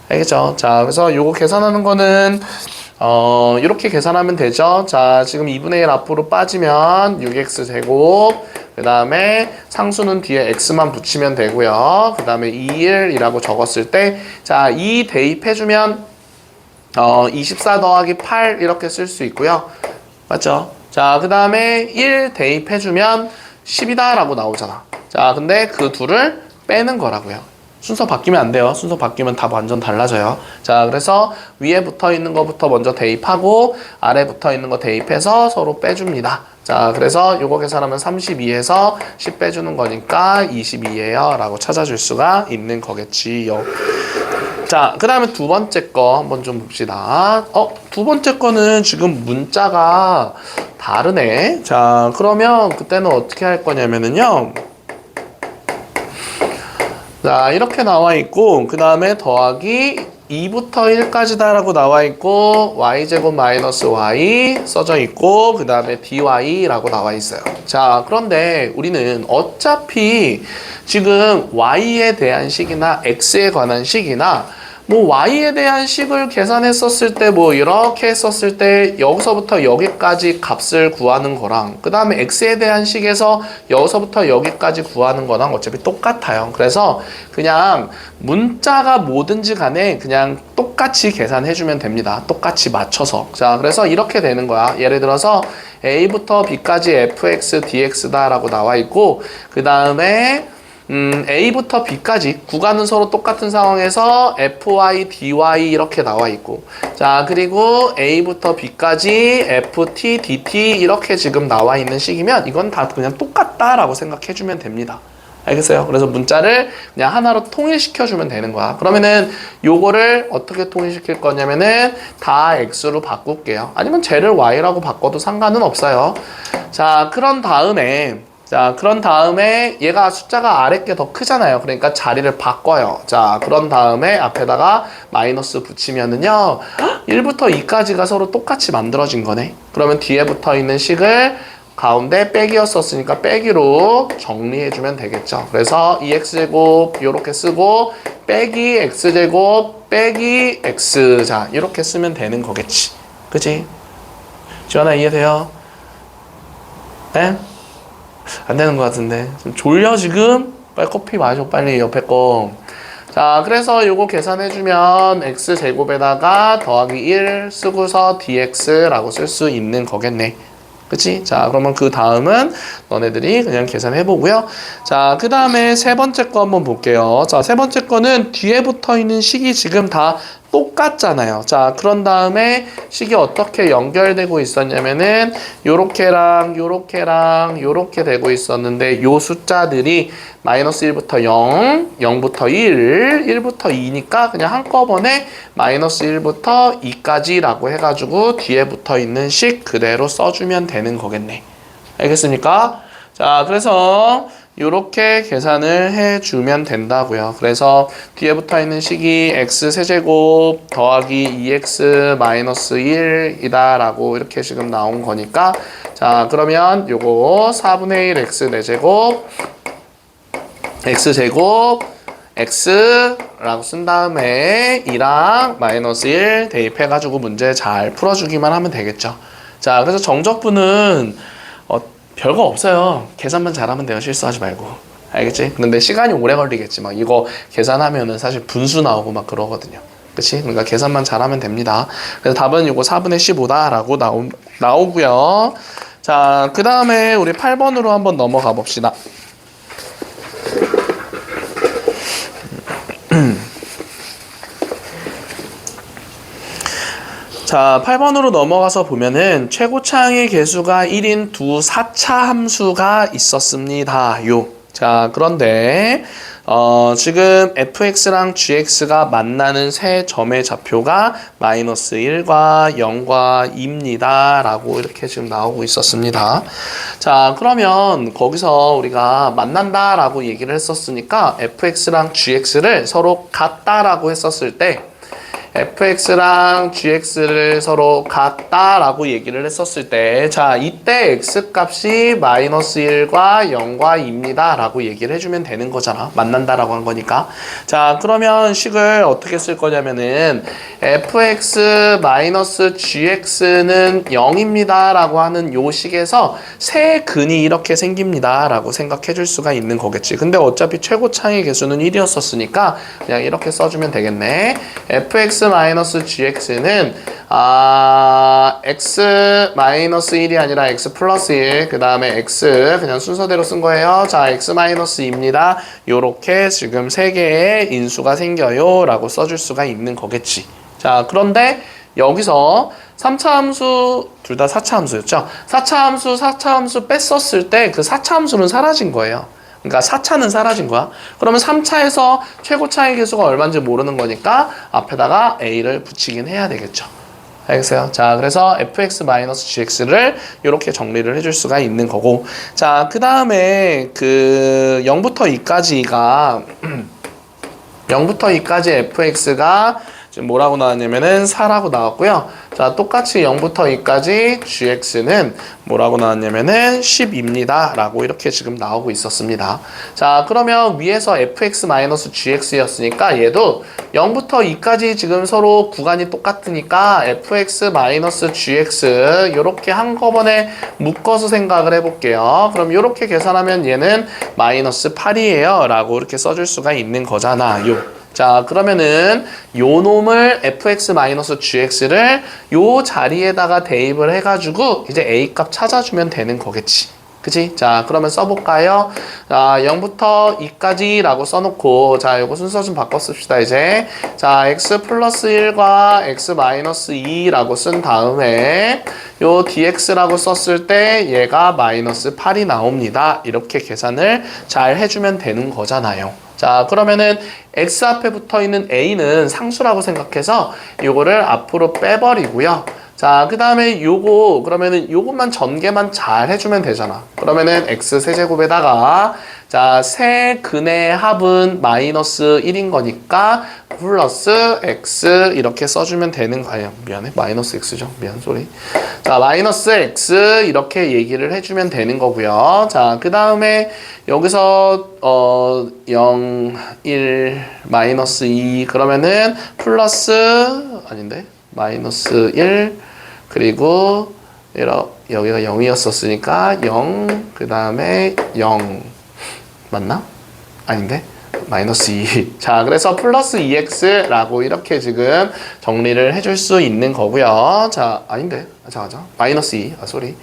알겠죠? 자, 그래서 요거 계산하는 거는 이렇게 계산하면 되죠. 자, 지금 2분의 1 앞으로 빠지면 6x제곱, 그 다음에 상수는 뒤에 x만 붙이면 되고요. 그 다음에 21이라고 적었을 때, 자, 2 대입해주면 24 더하기 8 이렇게 쓸 수 있고요. 맞죠? 자, 그 다음에 1 대입해주면 10이다 라고 나오잖아. 자, 근데 그 둘을 빼는 거라고요. 순서 바뀌면 안 돼요. 순서 바뀌면 답 완전 달라져요. 자, 그래서 위에 붙어 있는 거부터 먼저 대입하고 아래 붙어 있는 거 대입해서 서로 빼줍니다. 자, 그래서 요거 계산하면 32에서 10 빼주는 거니까 22예요 라고 찾아줄 수가 있는 거겠지요. 자, 그 다음에 두 번째 거 한번 좀 봅시다. 두 번째 거는 지금 문자가 다르네. 자, 그러면 그때는 어떻게 할 거냐면은요. 자, 이렇게 나와 있고, 그 다음에 더하기 2부터 1까지다 라고 나와 있고, y제곱 마이너스 y 써져 있고, 그 다음에 dy라고 나와 있어요. 자, 그런데 우리는 어차피 지금 y에 대한 식이나 x에 관한 식이나 뭐 y에 대한 식을 계산했었을 때 뭐 이렇게 했었을 때 여기서부터 여기까지 값을 구하는 거랑 그 다음에 x에 대한 식에서 여기서부터 여기까지 구하는 거랑 어차피 똑같아요. 그래서 그냥 문자가 뭐든지 간에 그냥 똑같이 계산해주면 됩니다. 똑같이 맞춰서. 자, 그래서 이렇게 되는 거야. 예를 들어서 a부터 b까지 fx dx다 라고 나와 있고 그 다음에 A부터 B까지 구간은 서로 똑같은 상황에서 FY, DY 이렇게 나와 있고 자 그리고 A부터 B까지 FT, DT 이렇게 지금 나와 있는 식이면 이건 다 그냥 똑같다라고 생각해주면 됩니다. 알겠어요? 그래서 문자를 그냥 하나로 통일시켜주면 되는 거야. 그러면은 요거를 어떻게 통일시킬 거냐면은 다 X로 바꿀게요. 아니면 쟤를 Y라고 바꿔도 상관은 없어요. 자, 그런 다음에 얘가 숫자가 아래 게 더 크잖아요. 그러니까 자리를 바꿔요. 자, 그런 다음에 앞에다가 마이너스 붙이면은요, 1부터 2까지가 서로 똑같이 만들어진 거네. 그러면 뒤에 붙어 있는 식을 가운데 빼기였었으니까 빼기로 정리해주면 되겠죠. 그래서 2x제곱 요렇게 쓰고 빼기 x제곱 빼기 x 자, 이렇게 쓰면 되는 거겠지. 그치? 지원아 이해돼요? 네? 안 되는 것 같은데. 좀 졸려, 지금? 빨리 커피 마셔, 빨리, 옆에 거. 자, 그래서 요거 계산해주면 x제곱에다가 더하기 1 쓰고서 dx라고 쓸 수 있는 거겠네. 그치? 자, 그러면 그 다음은 너네들이 그냥 계산해보고요. 자, 그 다음에 세 번째 거 한번 볼게요. 자, 세 번째 거는 뒤에 붙어 있는 식이 지금 다 똑같잖아요. 자, 그런 다음에 식이 어떻게 연결되고 있었냐면은 요렇게랑 요렇게랑 요렇게 되고 있었는데 요 숫자들이 마이너스 1부터 0, 0부터 1, 1부터 2니까 그냥 한꺼번에 마이너스 1부터 2까지 라고 해가지고 뒤에 붙어 있는 식 그대로 써주면 되는 거겠네. 알겠습니까? 자, 그래서 이렇게 계산을 해주면 된다고요. 그래서 뒤에 붙어 있는 식이 x 세제곱 더하기 2x 마이너스 1이다 라고 이렇게 지금 나온 거니까 자, 그러면 요거 4분의 1 x 4제곱 x제곱 x라고 쓴 다음에 2랑 마이너스 1 대입해가지고 문제 잘 풀어주기만 하면 되겠죠. 자, 그래서 정적분은 별거 없어요. 계산만 잘하면 돼요. 실수하지 말고. 알겠지? 근데 시간이 오래 걸리겠지. 막 이거 계산하면은 사실 분수 나오고 막 그러거든요. 그치? 그러니까 계산만 잘하면 됩니다. 그래서 답은 이거 4분의 15다 라고 나오고요. 자, 그 다음에 우리 8번으로 한번 넘어가 봅시다. 자, 8번으로 넘어가서 보면은 최고차항의 개수가 1인 두 4차 함수가 있었습니다. 자, 그런데 지금 fx랑 gx가 만나는 세 점의 좌표가 마이너스 1과 0과 2입니다. 라고 이렇게 지금 나오고 있었습니다. 자, 그러면 거기서 우리가 만난다 라고 얘기를 했었으니까 fx랑 gx를 서로 같다 라고 했었을 때 fx랑 gx를 서로 같다라고 얘기를 했었을 때, 자, 이때 x값이 마이너스 1과 0과 2입니다 라고 얘기를 해주면 되는 거잖아. 만난다라고 한 거니까. 자, 그러면 식을 어떻게 쓸 거냐면은 fx 마이너스 gx는 0입니다 라고 하는 요 식에서 세 근이 이렇게 생깁니다 라고 생각해 줄 수가 있는 거겠지. 근데 어차피 최고 차이 계수는 1이었었으니까 그냥 이렇게 써주면 되겠네. fx 마이너스 gx는 x 마이너스 1이 아니라 x 플러스 1, 그 다음에 x 그냥 순서대로 쓴 거예요. 자, x 마이너스 2입니다. 요렇게 지금 세 개의 인수가 생겨요 라고 써줄 수가 있는 거겠지. 자, 그런데 여기서 3차 함수, 둘 다 4차 함수였죠? 4차 함수, 4차 함수 뺐었을 때 그 4차 함수는 사라진 거예요. 그러니까 4차는 사라진 거야. 그러면 3차에서 최고 차이 계수가 얼마인지 모르는 거니까 앞에다가 a를 붙이긴 해야 되겠죠. 알겠어요? 자, 그래서 fx-gx를 이렇게 정리를 해줄 수가 있는 거고. 자, 그 다음에 그 0부터 2까지가 0부터 2까지 fx가 지금 뭐라고 나왔냐면은 4라고 나왔고요. 자, 똑같이 0부터 2까지 gx는 뭐라고 나왔냐면은 10입니다 라고 이렇게 지금 나오고 있었습니다. 자, 그러면 위에서 fx-gx였으니까 얘도 0부터 2까지 지금 서로 구간이 똑같으니까 fx-gx 이렇게 한꺼번에 묶어서 생각을 해볼게요. 그럼 이렇게 계산하면 얘는 마이너스 8이에요 라고 이렇게 써줄 수가 있는 거잖아요. 자, 그러면은 요 놈을 fx-gx를 요 자리에다가 대입을 해가지고 이제 a 값 찾아주면 되는 거겠지. 그치? 자, 그러면 써볼까요? 자, 0부터 2까지 라고 써놓고, 자, 요거 순서 좀 바꿔 씁시다, 이제. 자, x 플러스 1과 x 마이너스 2라고 쓴 다음에, 요 dx라고 썼을 때 얘가 마이너스 8이 나옵니다. 이렇게 계산을 잘 해주면 되는 거잖아요. 자, 그러면은 x 앞에 붙어 있는 a는 상수라고 생각해서 요거를 앞으로 빼버리고요. 자, 그 다음에 요거, 그러면은 요것만 전개만 잘 해주면 되잖아. 그러면은 x 세제곱에다가, 자, 세 근의 합은 마이너스 1인 거니까, 플러스 x 이렇게 써주면 되는 거 아니야. 미안해. 마이너스 x죠. 미안, 쏘리. 자, 마이너스 x 이렇게 얘기를 해주면 되는 거고요. 자, 그 다음에 여기서, 0, 1, 마이너스 2, 그러면은 플러스, 아닌데? 마이너스 1, 그리고 여기가 0이었었으니까 0, 그 다음에 0 맞나? 아닌데? 마이너스 2. 자, 그래서 플러스 2x라고 이렇게 지금 정리를 해줄 수 있는 거고요. 자, 아닌데? 자, 마이너스 2. 쏘리.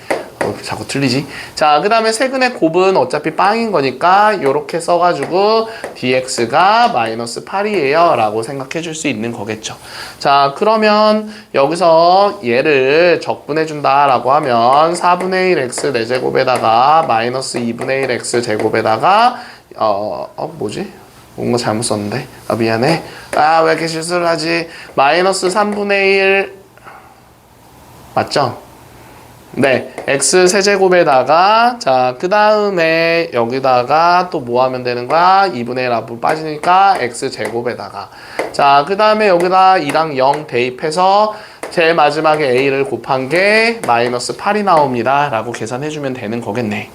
자꾸 틀리지? 자, 그 다음에 세근의 곱은 어차피 빵인 거니까 요렇게 써가지고 dx가 마이너스 8이에요 라고 생각해 줄 수 있는 거겠죠. 자, 그러면 여기서 얘를 적분해 준다 라고 하면 4분의 1 x 4제곱에다가 마이너스 2분의 1 x 제곱에다가 뭐지? 뭔가 잘못 썼는데. 미안해. 왜 이렇게 실수를 하지? 마이너스 3분의 1 맞죠? 네, x 세제곱에다가, 자, 그 다음에 여기다가 또 뭐 하면 되는 거야? 2분의 1 앞으로 빠지니까 x 제곱에다가. 자, 그 다음에 여기다 2랑 0 대입해서 제일 마지막에 a를 곱한 게 마이너스 8이 나옵니다 라고 계산해주면 되는 거겠네.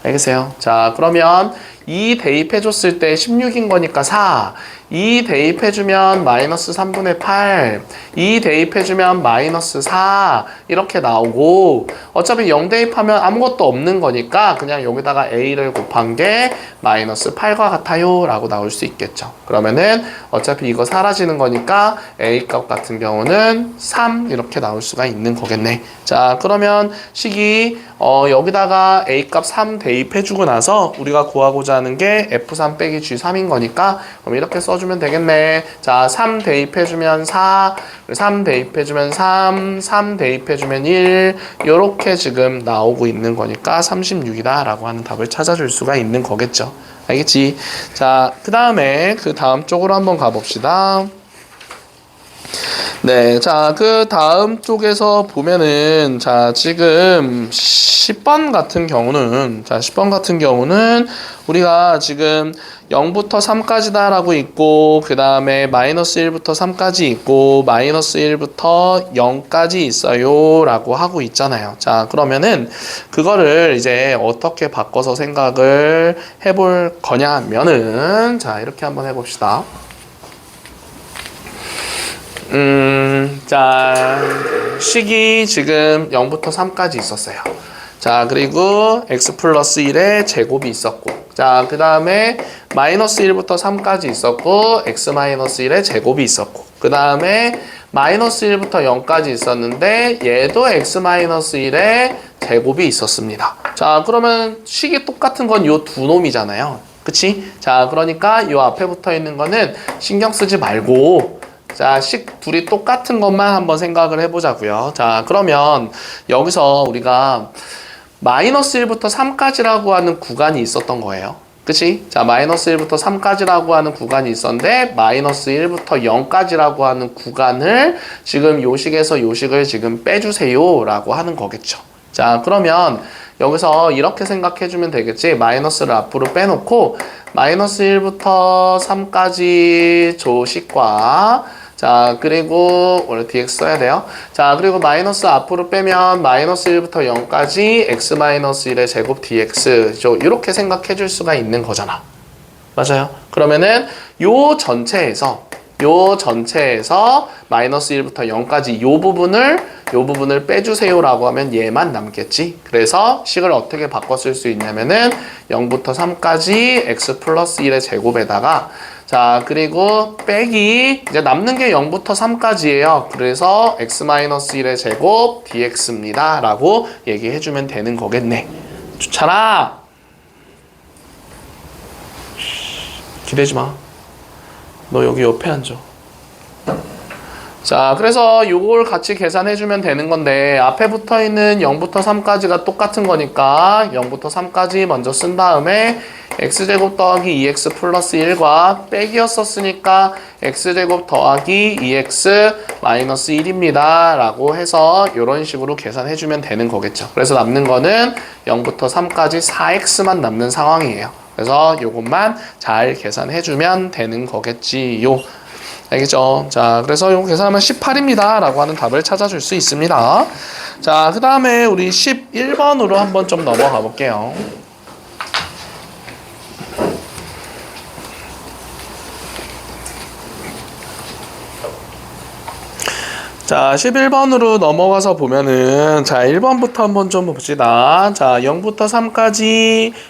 알겠어요? 자, 그러면 2 대입해줬을 때 16인 거니까 4. 2 대입해주면 마이너스 3분의 8. 2 대입해주면 마이너스 4. 이렇게 나오고, 어차피 0 대입하면 아무것도 없는 거니까 그냥 여기다가 a를 곱한 게 마이너스 8과 같아요 라고 나올 수 있겠죠. 그러면은 어차피 이거 사라지는 거니까 a 값 같은 경우는 3 이렇게 나올 수가 있는 거겠네. 자, 그러면 식이 여기다가 a 값 3 대입해주고 나서 우리가 구하고자 하는 게 f3 빼기 g3인 거니까 그럼 이렇게 써주면 되겠네. 자, 3 대입해주면 4, 3 대입해주면 3, 3 대입해주면 1 요렇게 지금 나오고 있는 거니까 36이다 라고 하는 답을 찾아줄 수가 있는 거겠죠. 알겠지? 자, 그 다음에 그 다음 쪽으로 한번 가봅시다. 네, 자, 그 다음 쪽에서 보면은, 자, 지금 10번 같은 경우는, 자, 10번 같은 경우는 우리가 지금 0부터 3까지다 라고 있고, 그 다음에 마이너스 1부터 3까지 있고, 마이너스 1부터 0까지 있어요 라고 하고 있잖아요. 자, 그러면은 그거를 이제 어떻게 바꿔서 생각을 해볼 거냐면은, 자, 이렇게 한번 해봅시다. 자, 식이 지금 0부터 3까지 있었어요. 자, 그리고 x 플러스 1의 제곱이 있었고, 자, 그 다음에 마이너스 1부터 3까지 있었고, x 마이너스 1의 제곱이 있었고, 그 다음에 마이너스 1부터 0까지 있었는데, 얘도 x 마이너스 1의 제곱이 있었습니다. 자, 그러면 식이 똑같은 건 요 두 놈이잖아요. 그치? 자, 그러니까 요 앞에 붙어 있는 거는 신경 쓰지 말고, 자, 식 둘이 똑같은 것만 한번 생각을 해보자고요. 자, 그러면 여기서 우리가 마이너스 1부터 3까지라고 하는 구간이 있었던 거예요. 그치? 자, 마이너스 1부터 3까지라고 하는 구간이 있었는데 마이너스 1부터 0까지라고 하는 구간을 지금 요식에서 요식을 지금 빼주세요 라고 하는 거겠죠. 자, 그러면 여기서 이렇게 생각해주면 되겠지. 마이너스를 앞으로 빼놓고 마이너스 1부터 3까지 조식과, 자, 그리고 원래 dx 써야 돼요. 자, 그리고 마이너스 앞으로 빼면 마이너스 1부터 0까지 x 마이너스 1의 제곱 dx 이렇게 생각해 줄 수가 있는 거잖아. 맞아요? 그러면은 요 전체에서 마이너스 1부터 0까지 요 부분을 빼주세요 라고 하면 얘만 남겠지. 그래서 식을 어떻게 바꿔 쓸 수 있냐면은 0부터 3까지 x 플러스 1의 제곱에다가, 자, 그리고 빼기, 이제 남는 게 0부터 3까지예요. 그래서 x 마이너스 1의 제곱 dx입니다 라고 얘기해주면 되는 거겠네. 좋잖아. 기대지 마. 너 여기 옆에 앉아. 자, 그래서 요걸 같이 계산해주면 되는 건데, 앞에 붙어있는 0부터 3까지가 똑같은 거니까 0부터 3까지 먼저 쓴 다음에 x제곱 더하기 2x 플러스 1과 빼기였었으니까 x제곱 더하기 2x 마이너스 1입니다 라고 해서 이런 식으로 계산해주면 되는 거겠죠. 그래서 남는 거는 0부터 3까지 4x만 남는 상황이에요. 그래서 요것만 잘 계산해주면 되는 거겠지요. 알겠죠? 자, 그래서 이거 계산하면 18입니다 라고 하는 답을 찾아줄 수 있습니다. 자, 그 다음에 우리 11번으로 한번 좀 넘어가 볼게요. 자, 11번으로 넘어가서 보면은, 자, 1번부터 한번 좀 봅시다. 자, 0부터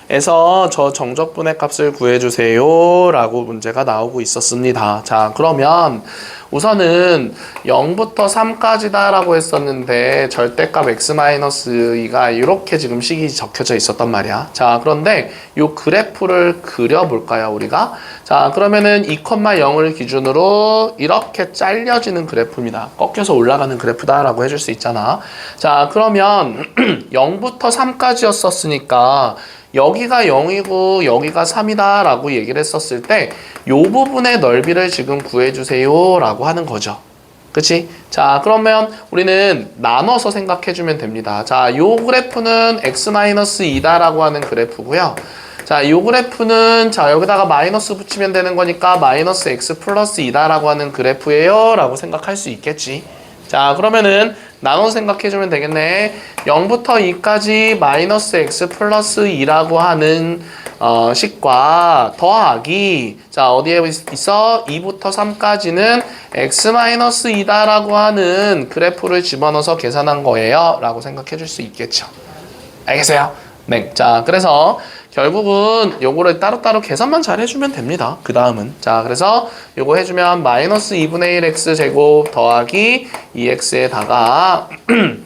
3까지에서 저 정적분의 값을 구해주세요 라고 문제가 나오고 있었습니다. 자, 그러면 우선은 0부터 3까지다 라고 했었는데 절대값 x-2가 이렇게 지금 식이 적혀져 있었단 말이야. 자, 그런데 이 그래프를 그려볼까요, 우리가? 자, 그러면은 2,0을 기준으로 이렇게 잘려지는 그래프입니다. 꺾여서 올라가는 그래프다 라고 해줄 수 있잖아. 자, 그러면 0부터 3까지였었으니까 여기가 0이고 여기가 3이다 라고 얘기를 했었을 때 요 부분의 넓이를 지금 구해주세요 라고 하는 거죠. 그치? 자, 그러면 우리는 나눠서 생각해주면 됩니다. 자, 요 그래프는 x-2다 라고 하는 그래프고요. 자, 요 그래프는, 자, 여기다가 마이너스 붙이면 되는 거니까 마이너스 x 플러스 2다 라고 하는 그래프예요 라고 생각할 수 있겠지. 자, 그러면은 나눠서 생각해주면 되겠네. 0부터 2까지 마이너스 x 플러스 2라고 하는 식과 더하기, 자, 어디에 있어? 2부터 3까지는 x-2다 라고 하는 그래프를 집어넣어서 계산한 거예요 라고 생각해 줄 수 있겠죠. 알겠어요? 네. 자, 그래서 결국은 요거를 따로따로 계산만 잘 해주면 됩니다. 그 다음은. 자, 그래서 요거 해주면 마이너스 2분의 1 x제곱 더하기 2x에다가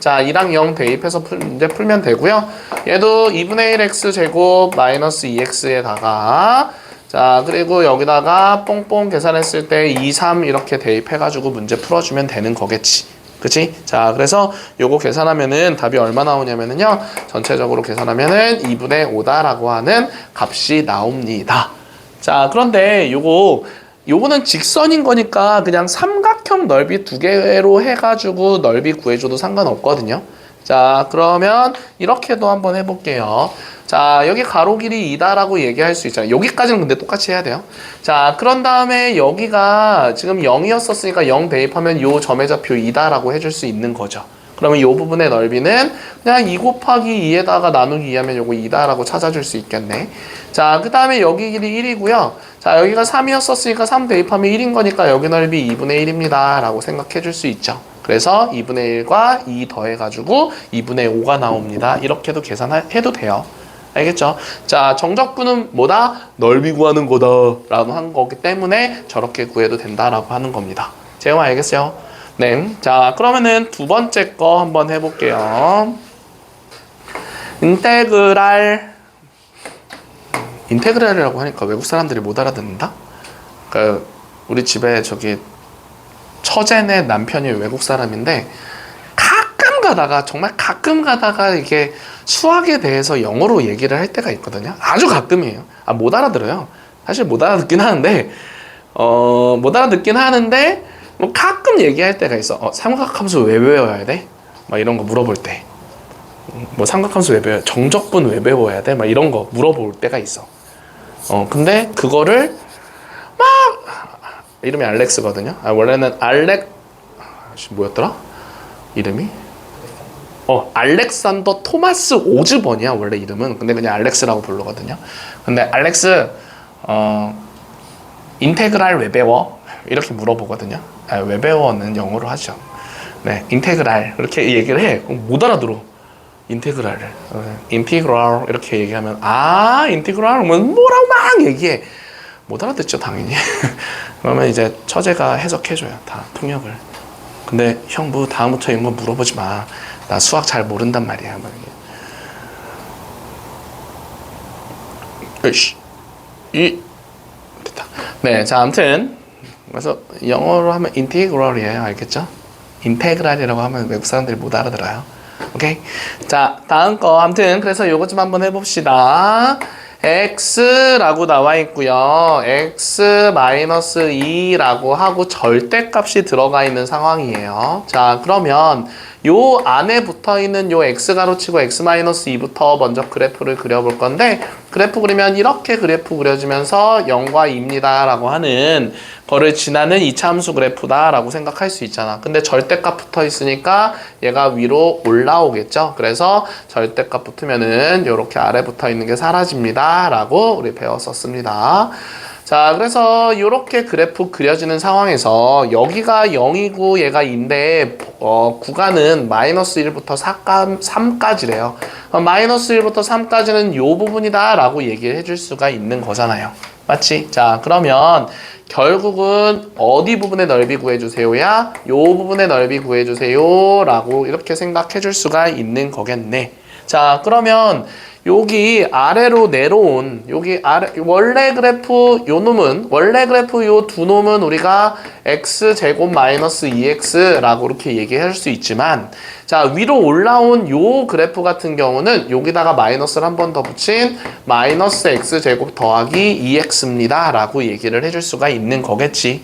자, 2랑 0 대입해서 문제 풀면 되고요. 얘도 2분의 1 x제곱 마이너스 2x에다가, 자, 그리고 여기다가 뽕뽕 계산했을 때 2, 3 이렇게 대입해가지고 문제 풀어주면 되는 거겠지. 그치? 자, 그래서 요거 계산하면은 답이 얼마 나오냐면은요, 전체적으로 계산하면은 2분의 5다라고 하는 값이 나옵니다. 자, 그런데 요거 요거는 직선인 거니까 그냥 삼각형 넓이 두 개로 해가지고 넓이 구해줘도 상관없거든요. 자, 그러면 이렇게도 한번 해볼게요. 자, 여기 가로 길이 2다라고 얘기할 수 있잖아요. 여기까지는 근데 똑같이 해야 돼요. 자, 그런 다음에 여기가 지금 0이었었으니까 0 대입하면 요 점의 좌표 2다라고 해줄 수 있는 거죠. 그러면 요 부분의 넓이는 그냥 2 곱하기 2에다가 나누기 2하면 요거 2다라고 찾아줄 수 있겠네. 자, 그 다음에 여기 길이 1이고요. 자, 여기가 3이었었으니까 3 대입하면 1인 거니까 여기 넓이 2분의 1입니다. 라고 생각해 줄 수 있죠. 그래서 2분의 1과 2 더해가지고 2분의 5가 나옵니다. 이렇게도 계산해도 돼요. 알겠죠? 자, 정적분은 뭐다? 넓이 구하는 거다 라고 한 거기 때문에 저렇게 구해도 된다라고 하는 겁니다. 제가 알겠어요? 네. 자, 그러면은 두 번째 거 한번 해볼게요. 인테그랄이라고 하니까 외국 사람들이 못 알아듣는다? 그러니까 우리 집에 저기 처제네 남편이 외국 사람인데 정말 가끔 가다가 이게 수학에 대해서 영어로 얘기를 할 때가 있거든요. 아주 가끔이에요. 못 알아들어요. 사실 못 알아듣긴 하는데, 뭐 가끔 얘기할 때가 있어. 삼각함수 왜 외워야 돼? 막 이런 거 물어볼 때. 뭐 삼각함수 왜 배워야 돼? 정적분 왜 배워야 돼? 막 이런 거 물어볼 때가 있어. 근데 그거를 이름이 알렉스거든요. 원래는 뭐였더라? 이름이? 알렉산더 토마스 오즈번이야, 원래 이름은. 근데 그냥 알렉스라고 부르거든요. 근데 알렉스, 인테그랄 왜 배워? 이렇게 물어보거든요. 왜 배워는 영어로 하죠. 네, 인테그랄. 이렇게 얘기를 해. 못 알아들어. 인테그랄을. 인티그랄. 이렇게 얘기하면, 인티그랄. 뭐라고 막 얘기해. 못 알아듣죠, 당연히. 그러면 이제 처제가 해석해줘요. 다 통역을. 근데 형 뭐 다음부터 이런 거 물어보지 마. 나 수학 잘 모른단 말이야. 됐다. 네, 자, 아무튼 그래서 영어로 하면 인티그랄이에요. 알겠죠? 인테그랄이라고 하면 외국 사람들이 못 알아들어요. 오케이? 자, 다음 거 아무튼 그래서 요거 좀 한번 해봅시다. x라고 나와 있고요. x-2라고 하고 절대값이 들어가 있는 상황이에요. 자, 그러면 요 안에 붙어 있는 요 x 가로치고 x-2부터 먼저 그래프를 그려볼 건데, 그래프 그리면 이렇게 그래프 그려지면서 0과 2입니다 라고 하는 거를 지나는 이차함수 그래프다 라고 생각할 수 있잖아. 근데 절대값 붙어 있으니까 얘가 위로 올라오겠죠. 그래서 절대값 붙으면은 요렇게 아래 붙어 있는 게 사라집니다 라고 우리 배웠었습니다. 자, 그래서 요렇게 그래프 그려지는 상황에서 여기가 0이고 얘가 2인데 구간은 마이너스 1부터 3까지래요. 마이너스 1부터 3까지는 요 부분이다 라고 얘기를 해줄 수가 있는 거잖아요. 맞지? 자, 그러면 결국은 어디 부분의 넓이 구해주세요야? 요 부분의 넓이 구해주세요 라고 이렇게 생각해 줄 수가 있는 거겠네. 자, 그러면 여기 아래로 내려온 여기 아래 원래 그래프 요 두 놈은 우리가 x제곱 마이너스 2x라고 이렇게 얘기할 수 있지만, 자, 위로 올라온 요 그래프 같은 경우는 여기다가 마이너스를 한 번 더 붙인 마이너스 x제곱 더하기 2x입니다 라고 얘기를 해줄 수가 있는 거겠지.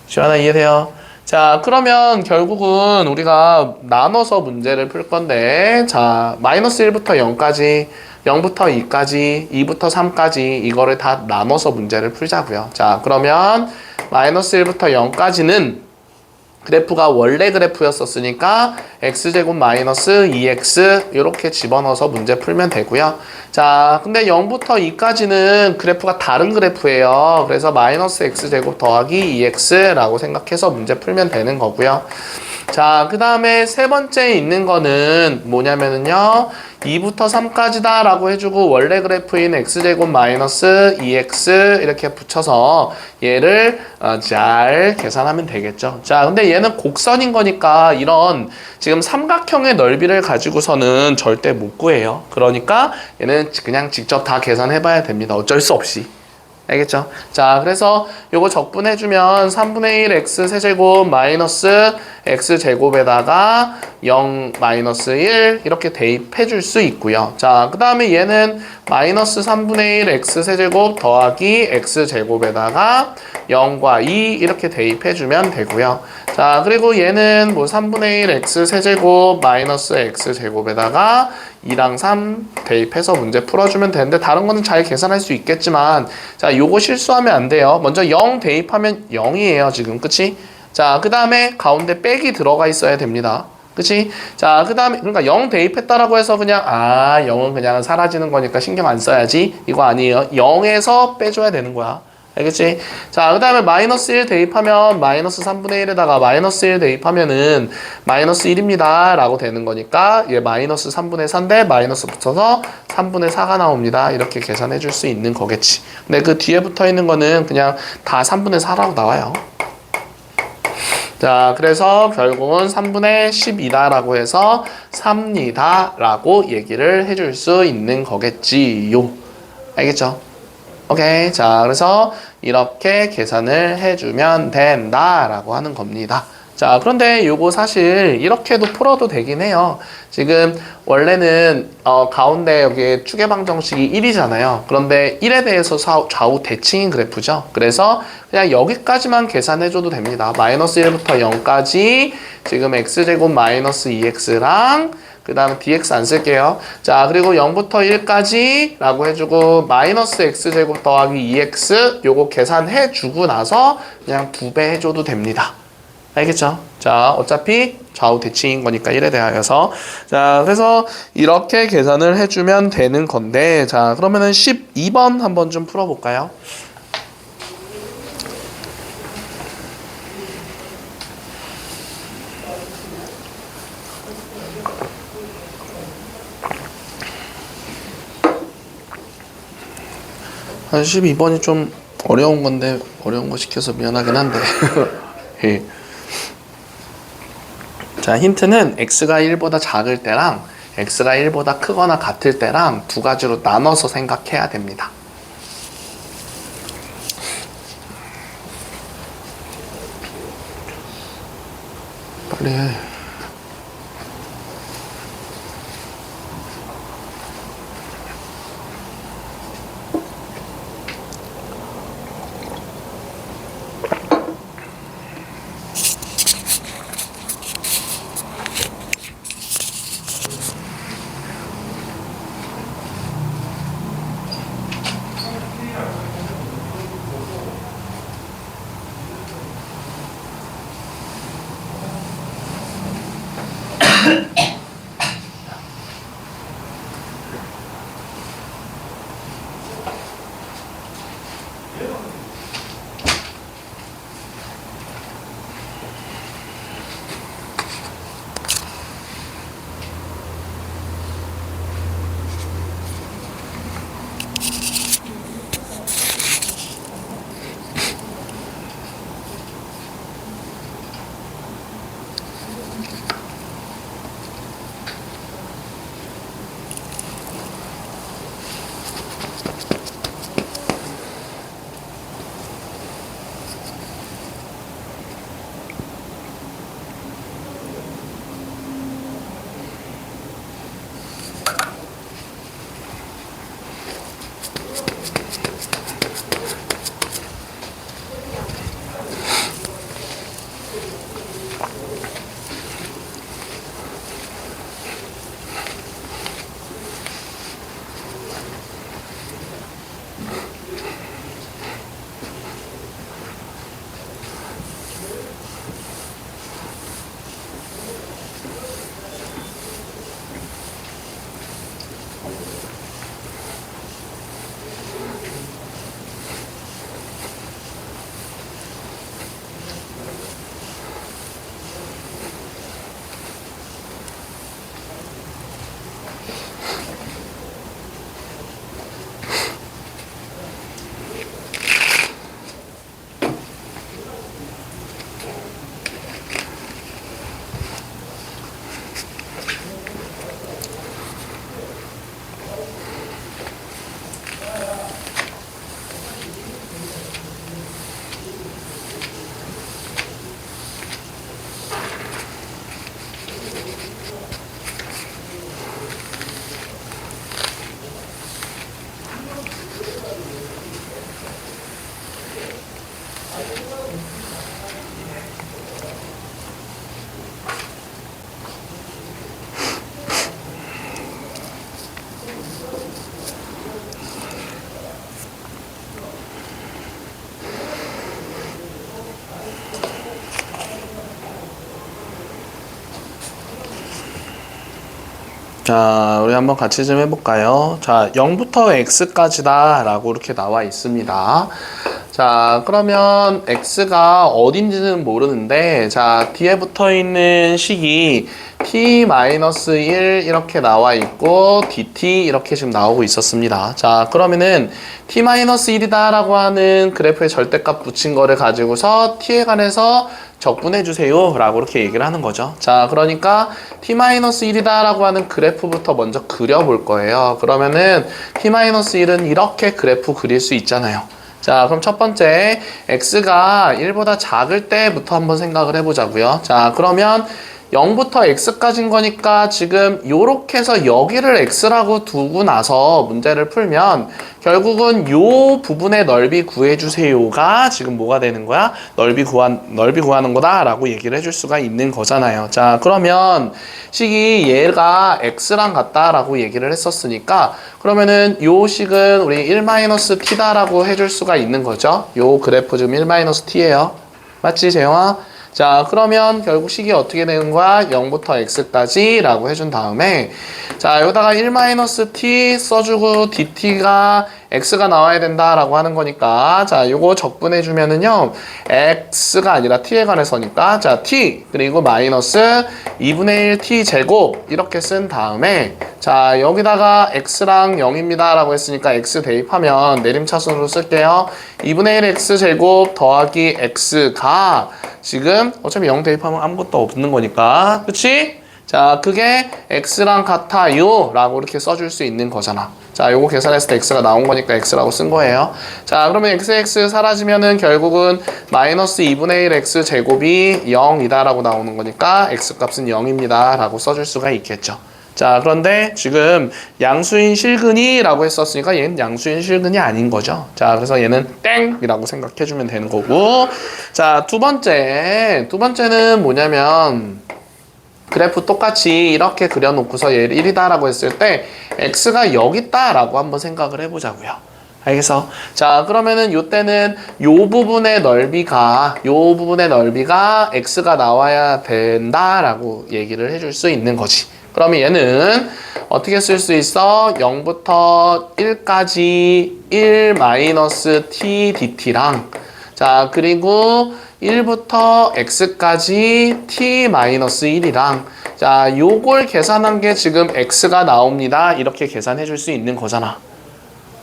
시원아, 이해돼요? 자, 그러면 결국은 우리가 나눠서 문제를 풀 건데, 자, 마이너스 1부터 0까지, 0부터 2까지, 2부터 3까지 이거를 다 나눠서 문제를 풀자고요. 자, 그러면 마이너스 1부터 0까지는 그래프가 원래 그래프였었으니까 x제곱 마이너스 2x 이렇게 집어넣어서 문제 풀면 되고요. 자, 근데 0부터 2까지는 그래프가 다른 그래프예요. 그래서 마이너스 x제곱 더하기 2x라고 생각해서 문제 풀면 되는 거고요. 자, 그 다음에 세 번째 있는 거는 뭐냐면은요, 2부터 3까지다 라고 해주고 원래 그래프인 x제곱 마이너스 2x 이렇게 붙여서 얘를 잘 계산하면 되겠죠. 자, 근데 얘는 곡선인 거니까 이런 지금 삼각형의 넓이를 가지고서는 절대 못 구해요. 그러니까 얘는 그냥 직접 다 계산해 봐야 됩니다. 어쩔 수 없이. 알겠죠? 자, 그래서 요거 적분해주면 3분의 1 x 세제곱 마이너스 x 제곱에다가 0 마이너스 1 이렇게 대입해줄 수 있고요. 자, 그 다음에 얘는 마이너스 3분의 1 x 세제곱 더하기 x 제곱에다가 0과 2 이렇게 대입해주면 되고요. 자, 그리고 얘는 뭐 3분의 1 x 세제곱 마이너스 x 제곱에다가 2랑 3 대입해서 문제 풀어주면 되는데 다른 거는 잘 계산할 수 있겠지만 자, 요거 실수하면 안 돼요. 먼저 0 대입하면 0이에요, 지금. 그치? 자, 그 다음에 가운데 빽이 들어가 있어야 됩니다. 그치? 자, 그 다음에, 그러니까 0 대입했다라고 해서 그냥, 0은 그냥 사라지는 거니까 신경 안 써야지. 이거 아니에요. 0에서 빼줘야 되는 거야. 알겠지? 자, 그 다음에 마이너스 1 대입하면 마이너스 3분의 1에다가 마이너스 1 대입하면은 마이너스 1입니다. 라고 되는 거니까 얘 마이너스 3분의 4인데 마이너스 붙여서 3분의 4가 나옵니다. 이렇게 계산해 줄 수 있는 거겠지. 근데 그 뒤에 붙어 있는 거는 그냥 다 3분의 4라고 나와요. 자, 그래서 결국은 3분의 10이다라고 해서 3니다 라고 얘기를 해줄 수 있는 거겠지요. 알겠죠? 오케이. 자, 그래서 이렇게 계산을 해주면 된다라고 하는 겁니다. 자, 그런데 요거 사실 이렇게도 풀어도 되긴 해요. 지금 원래는 가운데 여기 추계방 정식이 1이잖아요. 그런데 1에 대해서 좌우 대칭인 그래프죠. 그래서 그냥 여기까지만 계산해줘도 됩니다. 마이너스 1부터 0까지 지금 x제곱 마이너스 2x랑 그 다음에 dx 안 쓸게요. 자, 그리고 0부터 1까지 라고 해주고 마이너스 x제곱 더하기 2x 요거 계산해주고 나서 그냥 2배 해줘도 됩니다. 알겠죠? 자, 어차피 좌우 대칭인 거니까 1에 대하여서. 자, 그래서 이렇게 계산을 해주면 되는 건데, 자, 그러면은 12번 한번 좀 풀어볼까요? 한 12번이 좀 어려운 건데, 어려운 거 시켜서 미안하긴 한데. 예. 자, 힌트는 x가 1보다 작을 때랑 x가 1보다 크거나 같을 때랑 두 가지로 나눠서 생각해야 됩니다. 빨리 해. 자, 우리 한번 같이 좀 해볼까요? 자, 0부터 x까지다 라고 이렇게 나와 있습니다. 자, 그러면 x가 어딘지는 모르는데, 자, 뒤에 붙어 있는 식이 t-1 이렇게 나와 있고 dt 이렇게 지금 나오고 있었습니다. 자, 그러면은 t-1이다 라고 하는 그래프에 절대값 붙인 거를 가지고서 t에 관해서 적분해 주세요 라고 이렇게 얘기를 하는 거죠. 자, 그러니까 t-1이다 라고 하는 그래프부터 먼저 그려볼 거예요. 그러면은 t-1은 이렇게 그래프 그릴 수 있잖아요. 자, 그럼 첫 번째 x가 1보다 작을 때부터 한번 생각을 해보자고요. 자, 그러면 0부터 x까지인 거니까 지금 요렇게 해서 여기를 x라고 두고 나서 문제를 풀면 결국은 요 부분의 넓이 구해주세요가 지금 뭐가 되는 거야? 넓이 구하는 거다 라고 얘기를 해줄 수가 있는 거잖아요. 자, 그러면 식이 얘가 x랑 같다 라고 얘기를 했었으니까 그러면은 요 식은 우리 1-t다 라고 해줄 수가 있는 거죠. 요 그래프 지금 1-t예요. 맞지, 재영아? 자, 그러면 결국 식이 어떻게 되는 거야? 0부터 x까지 라고 해준 다음에 자, 여기다가 1-t 써주고 dt가 x가 나와야 된다라고 하는 거니까 자, 요거 적분해 주면은요 x가 아니라 t에 관해서니까 자, t 그리고 마이너스 2분의 1 t 제곱 이렇게 쓴 다음에 자, 여기다가 x랑 0입니다 라고 했으니까 x 대입하면 내림차순으로 쓸게요. 2분의 1 x 제곱 더하기 x가 지금 어차피 0 대입하면 아무것도 없는 거니까 그치? 자, 그게 x랑 같아요 라고 이렇게 써줄 수 있는 거잖아. 자, 요거 계산했을 때 x가 나온 거니까 x라고 쓴 거예요. 자, 그러면 x 사라지면은 결국은 마이너스 2분의 1 x 제곱이 0이다 라고 나오는 거니까 x 값은 0입니다 라고 써줄 수가 있겠죠. 자, 그런데 지금 양수인 실근이 라고 했었으니까 얘는 양수인 실근이 아닌 거죠. 자, 그래서 얘는 땡이라고 생각해주면 되는 거고 자, 두 번째는 뭐냐면 그래프 똑같이 이렇게 그려놓고서 얘를 1이다 라고 했을 때 x가 여기 있다 라고 한번 생각을 해보자고요. 알겠어? 자, 그러면은 요때는 요 부분의 넓이가 x가 나와야 된다 라고 얘기를 해줄 수 있는 거지. 그러면 얘는 어떻게 쓸 수 있어? 0부터 1까지 1-t dt랑 자, 그리고 1부터 x까지 t-1이랑 자, 요걸 계산한 게 지금 x가 나옵니다. 이렇게 계산해 줄 수 있는 거잖아.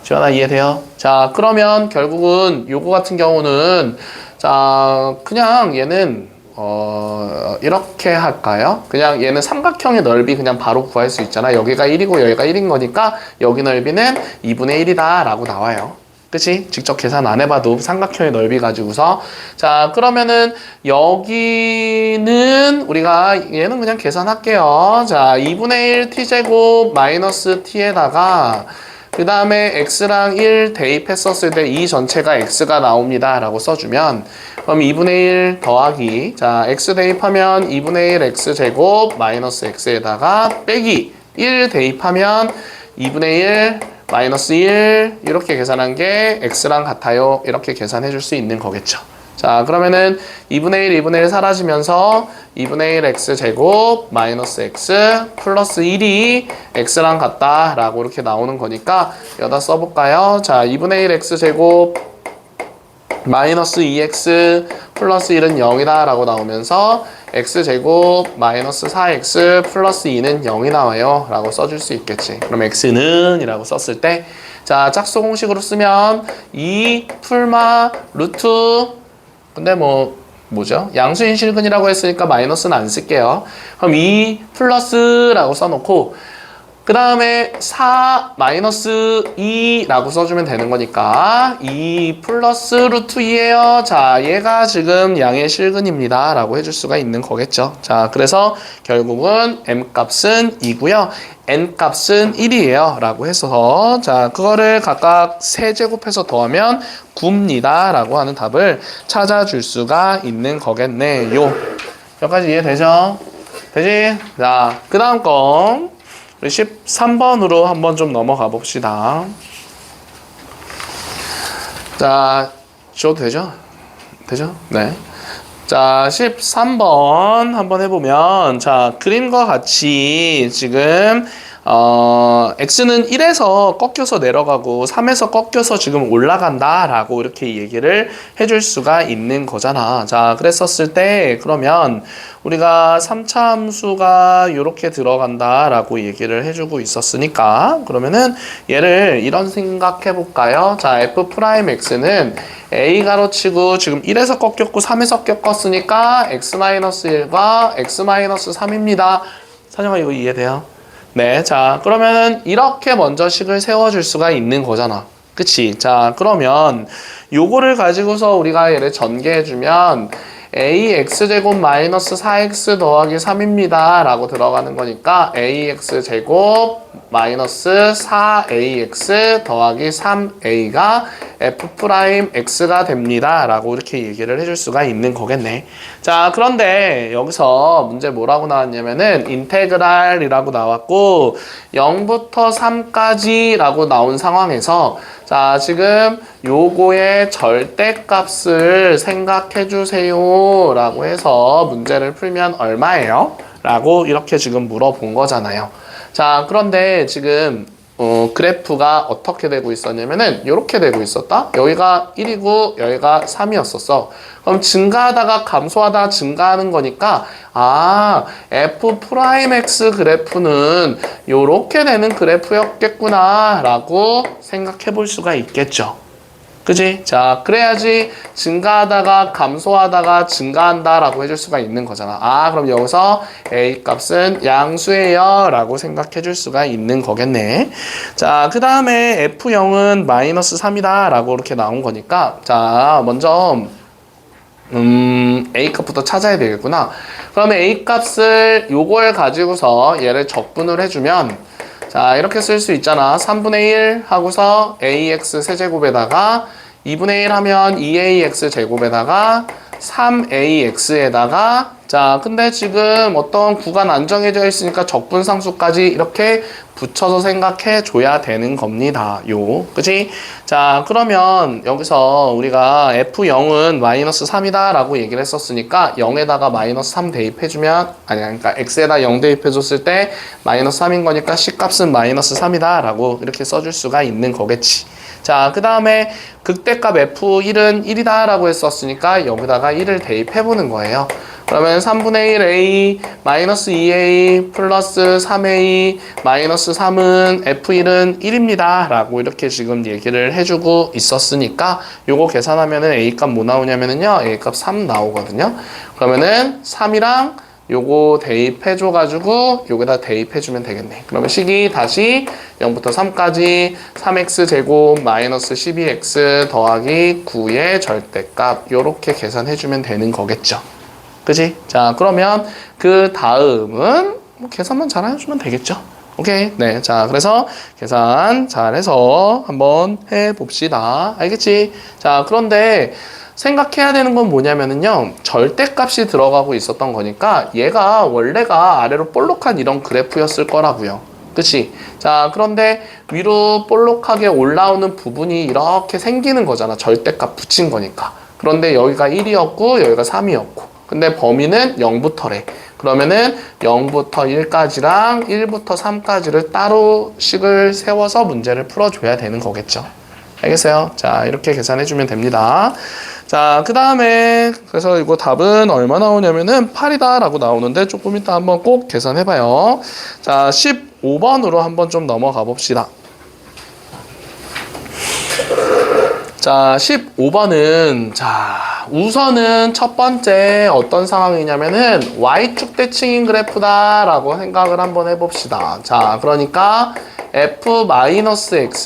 지원아, 이해돼요? 자, 그러면 결국은 요거 같은 경우는 자, 그냥 얘는 이렇게 할까요? 그냥 얘는 삼각형의 넓이 그냥 바로 구할 수 있잖아. 여기가 1이고 여기가 1인 거니까 여기 넓이는 2분의 1이다 라고 나와요. 그치? 직접 계산 안 해봐도 삼각형의 넓이 가지고서 자, 그러면은 여기는 우리가 얘는 그냥 계산할게요. 자, 2분의 1 t제곱 마이너스 t에다가 그 다음에 x랑 1 대입했었을 때 이 전체가 x가 나옵니다 라고 써주면 그럼 2분의 1 더하기 자, x 대입하면 2분의 1 x제곱 마이너스 x에다가 빼기 1 대입하면 2분의 1 마이너스 1 이렇게 계산한 게 x랑 같아요. 이렇게 계산해 줄 수 있는 거겠죠. 자, 그러면은 2분의 1, 2분의 1 사라지면서 2분의 1 x제곱 마이너스 x 플러스 1이 x랑 같다 라고 이렇게 나오는 거니까 여기다 써볼까요? 자, 2분의 1 x제곱 마이너스 2x 플러스 1은 0이다 라고 나오면서 x제곱 마이너스 4x 플러스 2는 0이 나와요 라고 써줄 수 있겠지. 그럼 x는 이라고 썼을 때 자, 짝수 공식으로 쓰면 2 풀마 루트 근데 뭐죠? 양수인 실근이라고 했으니까 마이너스는 안 쓸게요. 그럼 2 플러스라고 써놓고 그 다음에 4 마이너스 2라고 써주면 되는 거니까 2 플러스 루트 2예요. 자, 얘가 지금 양의 실근입니다 라고 해줄 수가 있는 거겠죠. 자, 그래서 결국은 m값은 2고요. n값은 1이에요 라고 해서 자, 그거를 각각 세제곱해서 더하면 9입니다 라고 하는 답을 찾아줄 수가 있는 거겠네요. 여기까지 이해되죠? 되지? 자, 그 다음 거 우리 13번으로 한번 좀 넘어가 봅시다. 자, 줘도 되죠? 되죠? 네. 자, 13번 한번 해보면 자, 그림과 같이 지금 x는 1에서 꺾여서 내려가고 3에서 꺾여서 지금 올라간다 라고 이렇게 얘기를 해줄 수가 있는 거잖아. 자, 그랬었을 때 그러면 우리가 3차 함수가 이렇게 들어간다 라고 얘기를 해주고 있었으니까 그러면은 얘를 이런 생각해 볼까요? 자, f'x는 a 가로치고 지금 1에서 꺾였고 3에서 꺾었으니까 x-1과 x-3입니다. 사정아 이거 이해돼요? 네, 자 그러면은 이렇게 먼저 식을 세워줄 수가 있는 거잖아. 그치? 자 그러면 요거를 가지고서 우리가 얘를 전개해주면 ax제곱 마이너스 4x 더하기 3입니다 라고 들어가는 거니까 ax제곱 마이너스 4ax 더하기 3a가 f'x가 됩니다 라고 이렇게 얘기를 해줄 수가 있는 거겠네. 자 그런데 여기서 문제 뭐라고 나왔냐면은 인테그랄이라고 나왔고 0부터 3까지 라고 나온 상황에서 자 지금 요거의 절대값을 생각해 주세요 라고 해서 문제를 풀면 얼마예요? 라고 이렇게 지금 물어본 거잖아요. 자 그런데 지금 그래프가 어떻게 되고 있었냐면은 이렇게 되고 있었다. 여기가 1이고 여기가 3이었었어. 그럼 증가하다가 감소하다가 증가하는 거니까 f'x 그래프는 이렇게 되는 그래프였겠구나 라고 생각해 볼 수가 있겠죠. 그지? 자, 그래야지 증가하다가 감소하다가 증가한다 라고 해줄 수가 있는 거잖아. 그럼 여기서 A 값은 양수예요 라고 생각해 줄 수가 있는 거겠네. 자, 그 다음에 F0은 마이너스 3이다 라고 이렇게 나온 거니까 자, 먼저 A 값부터 찾아야 되겠구나. 그러면 A 값을 요걸 가지고서 얘를 적분을 해주면 자 이렇게 쓸 수 있잖아. 3분의 1 하고서 ax 세제곱에다가 2분의 1 하면 2ax 제곱에다가 3ax에다가 자 근데 지금 어떤 구간 안 정해져 있으니까 적분상수까지 이렇게 붙여서 생각해 줘야 되는 겁니다. 그치? 자 그러면 여기서 우리가 f0은 마이너스 3이다 라고 얘기를 했었으니까 0에다가 마이너스 3 대입해주면 그러니까 x에다 0 대입해줬을 때 마이너스 3인 거니까 c값은 마이너스 3이다 라고 이렇게 써줄 수가 있는 거겠지. 자, 그 다음에 극대값 f1은 1이다 라고 했었으니까 여기다가 1을 대입해보는 거예요. 그러면 3분의 1a 마이너스 2a 플러스 3a 마이너스 3은 f1은 1입니다 라고 이렇게 지금 얘기를 해주고 있었으니까 요거 계산하면은 a값 뭐 나오냐면은요 a값 3 나오거든요. 그러면은 3이랑 요거 대입해줘가지고 여기다 대입해주면 되겠네. 그러면 식이 다시 0부터 3까지 3x 제곱 마이너스 12x 더하기 9의 절대값 요렇게 계산해주면 되는 거겠죠. 그지? 자 그러면 그 다음은 뭐 계산만 잘 해주면 되겠죠. 오케이. 네. 자 그래서 계산 잘해서 한번 해봅시다. 알겠지? 자 그런데 생각해야 되는 건 뭐냐면은요 절대값이 들어가고 있었던 거니까 얘가 원래가 아래로 볼록한 이런 그래프였을 거라고요. 그치? 자 그런데 위로 볼록하게 올라오는 부분이 이렇게 생기는 거잖아. 절대값 붙인 거니까. 그런데 여기가 1이었고 여기가 3이었고 근데 범위는 0부터래. 그러면은 0부터 1까지랑 1부터 3까지를 따로 식을 세워서 문제를 풀어줘야 되는 거겠죠. 알겠어요? 자 이렇게 계산해주면 됩니다. 자, 그 다음에 그래서 이거 답은 얼마 나오냐면은 8이다 라고 나오는데 조금 이따 한번 꼭 계산해봐요. 자, 15번으로 한번 좀 넘어가 봅시다. 자, 15번은 자 우선은 첫 번째 어떤 상황이냐면은 Y축 대칭인 그래프다 라고 생각을 한번 해봅시다. 자, 그러니까 f-x랑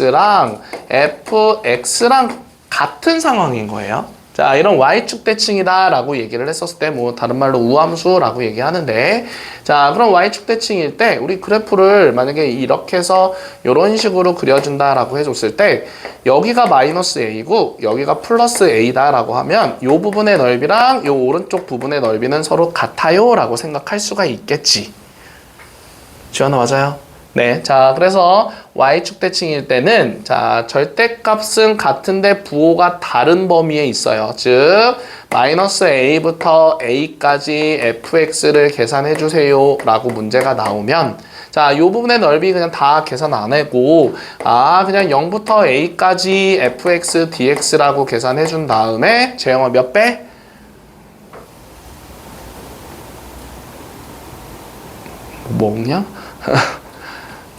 fx랑 같은 상황인 거예요. 자, 이런 Y축 대칭이다 라고 얘기를 했었을 때 뭐 다른 말로 우함수라고 얘기하는데 자, 그럼 Y축 대칭일 때 우리 그래프를 만약에 이렇게 해서 이런 식으로 그려준다 라고 해줬을 때 여기가 마이너스 A고 여기가 플러스 A다 라고 하면 이 부분의 넓이랑 이 오른쪽 부분의 넓이는 서로 같아요 라고 생각할 수가 있겠지. 지원아 맞아요? 네, 자 그래서 Y축 대칭일 때는 자 절대값은 같은데 부호가 다른 범위에 있어요. 즉 마이너스 A부터 A까지 fx를 계산해 주세요 라고 문제가 나오면 자, 요 부분의 넓이 그냥 다 계산 안 하고, 그냥 0부터 a까지 fx, dx라고 계산해 준 다음에, 재영아 몇 배? 뭐 먹냐?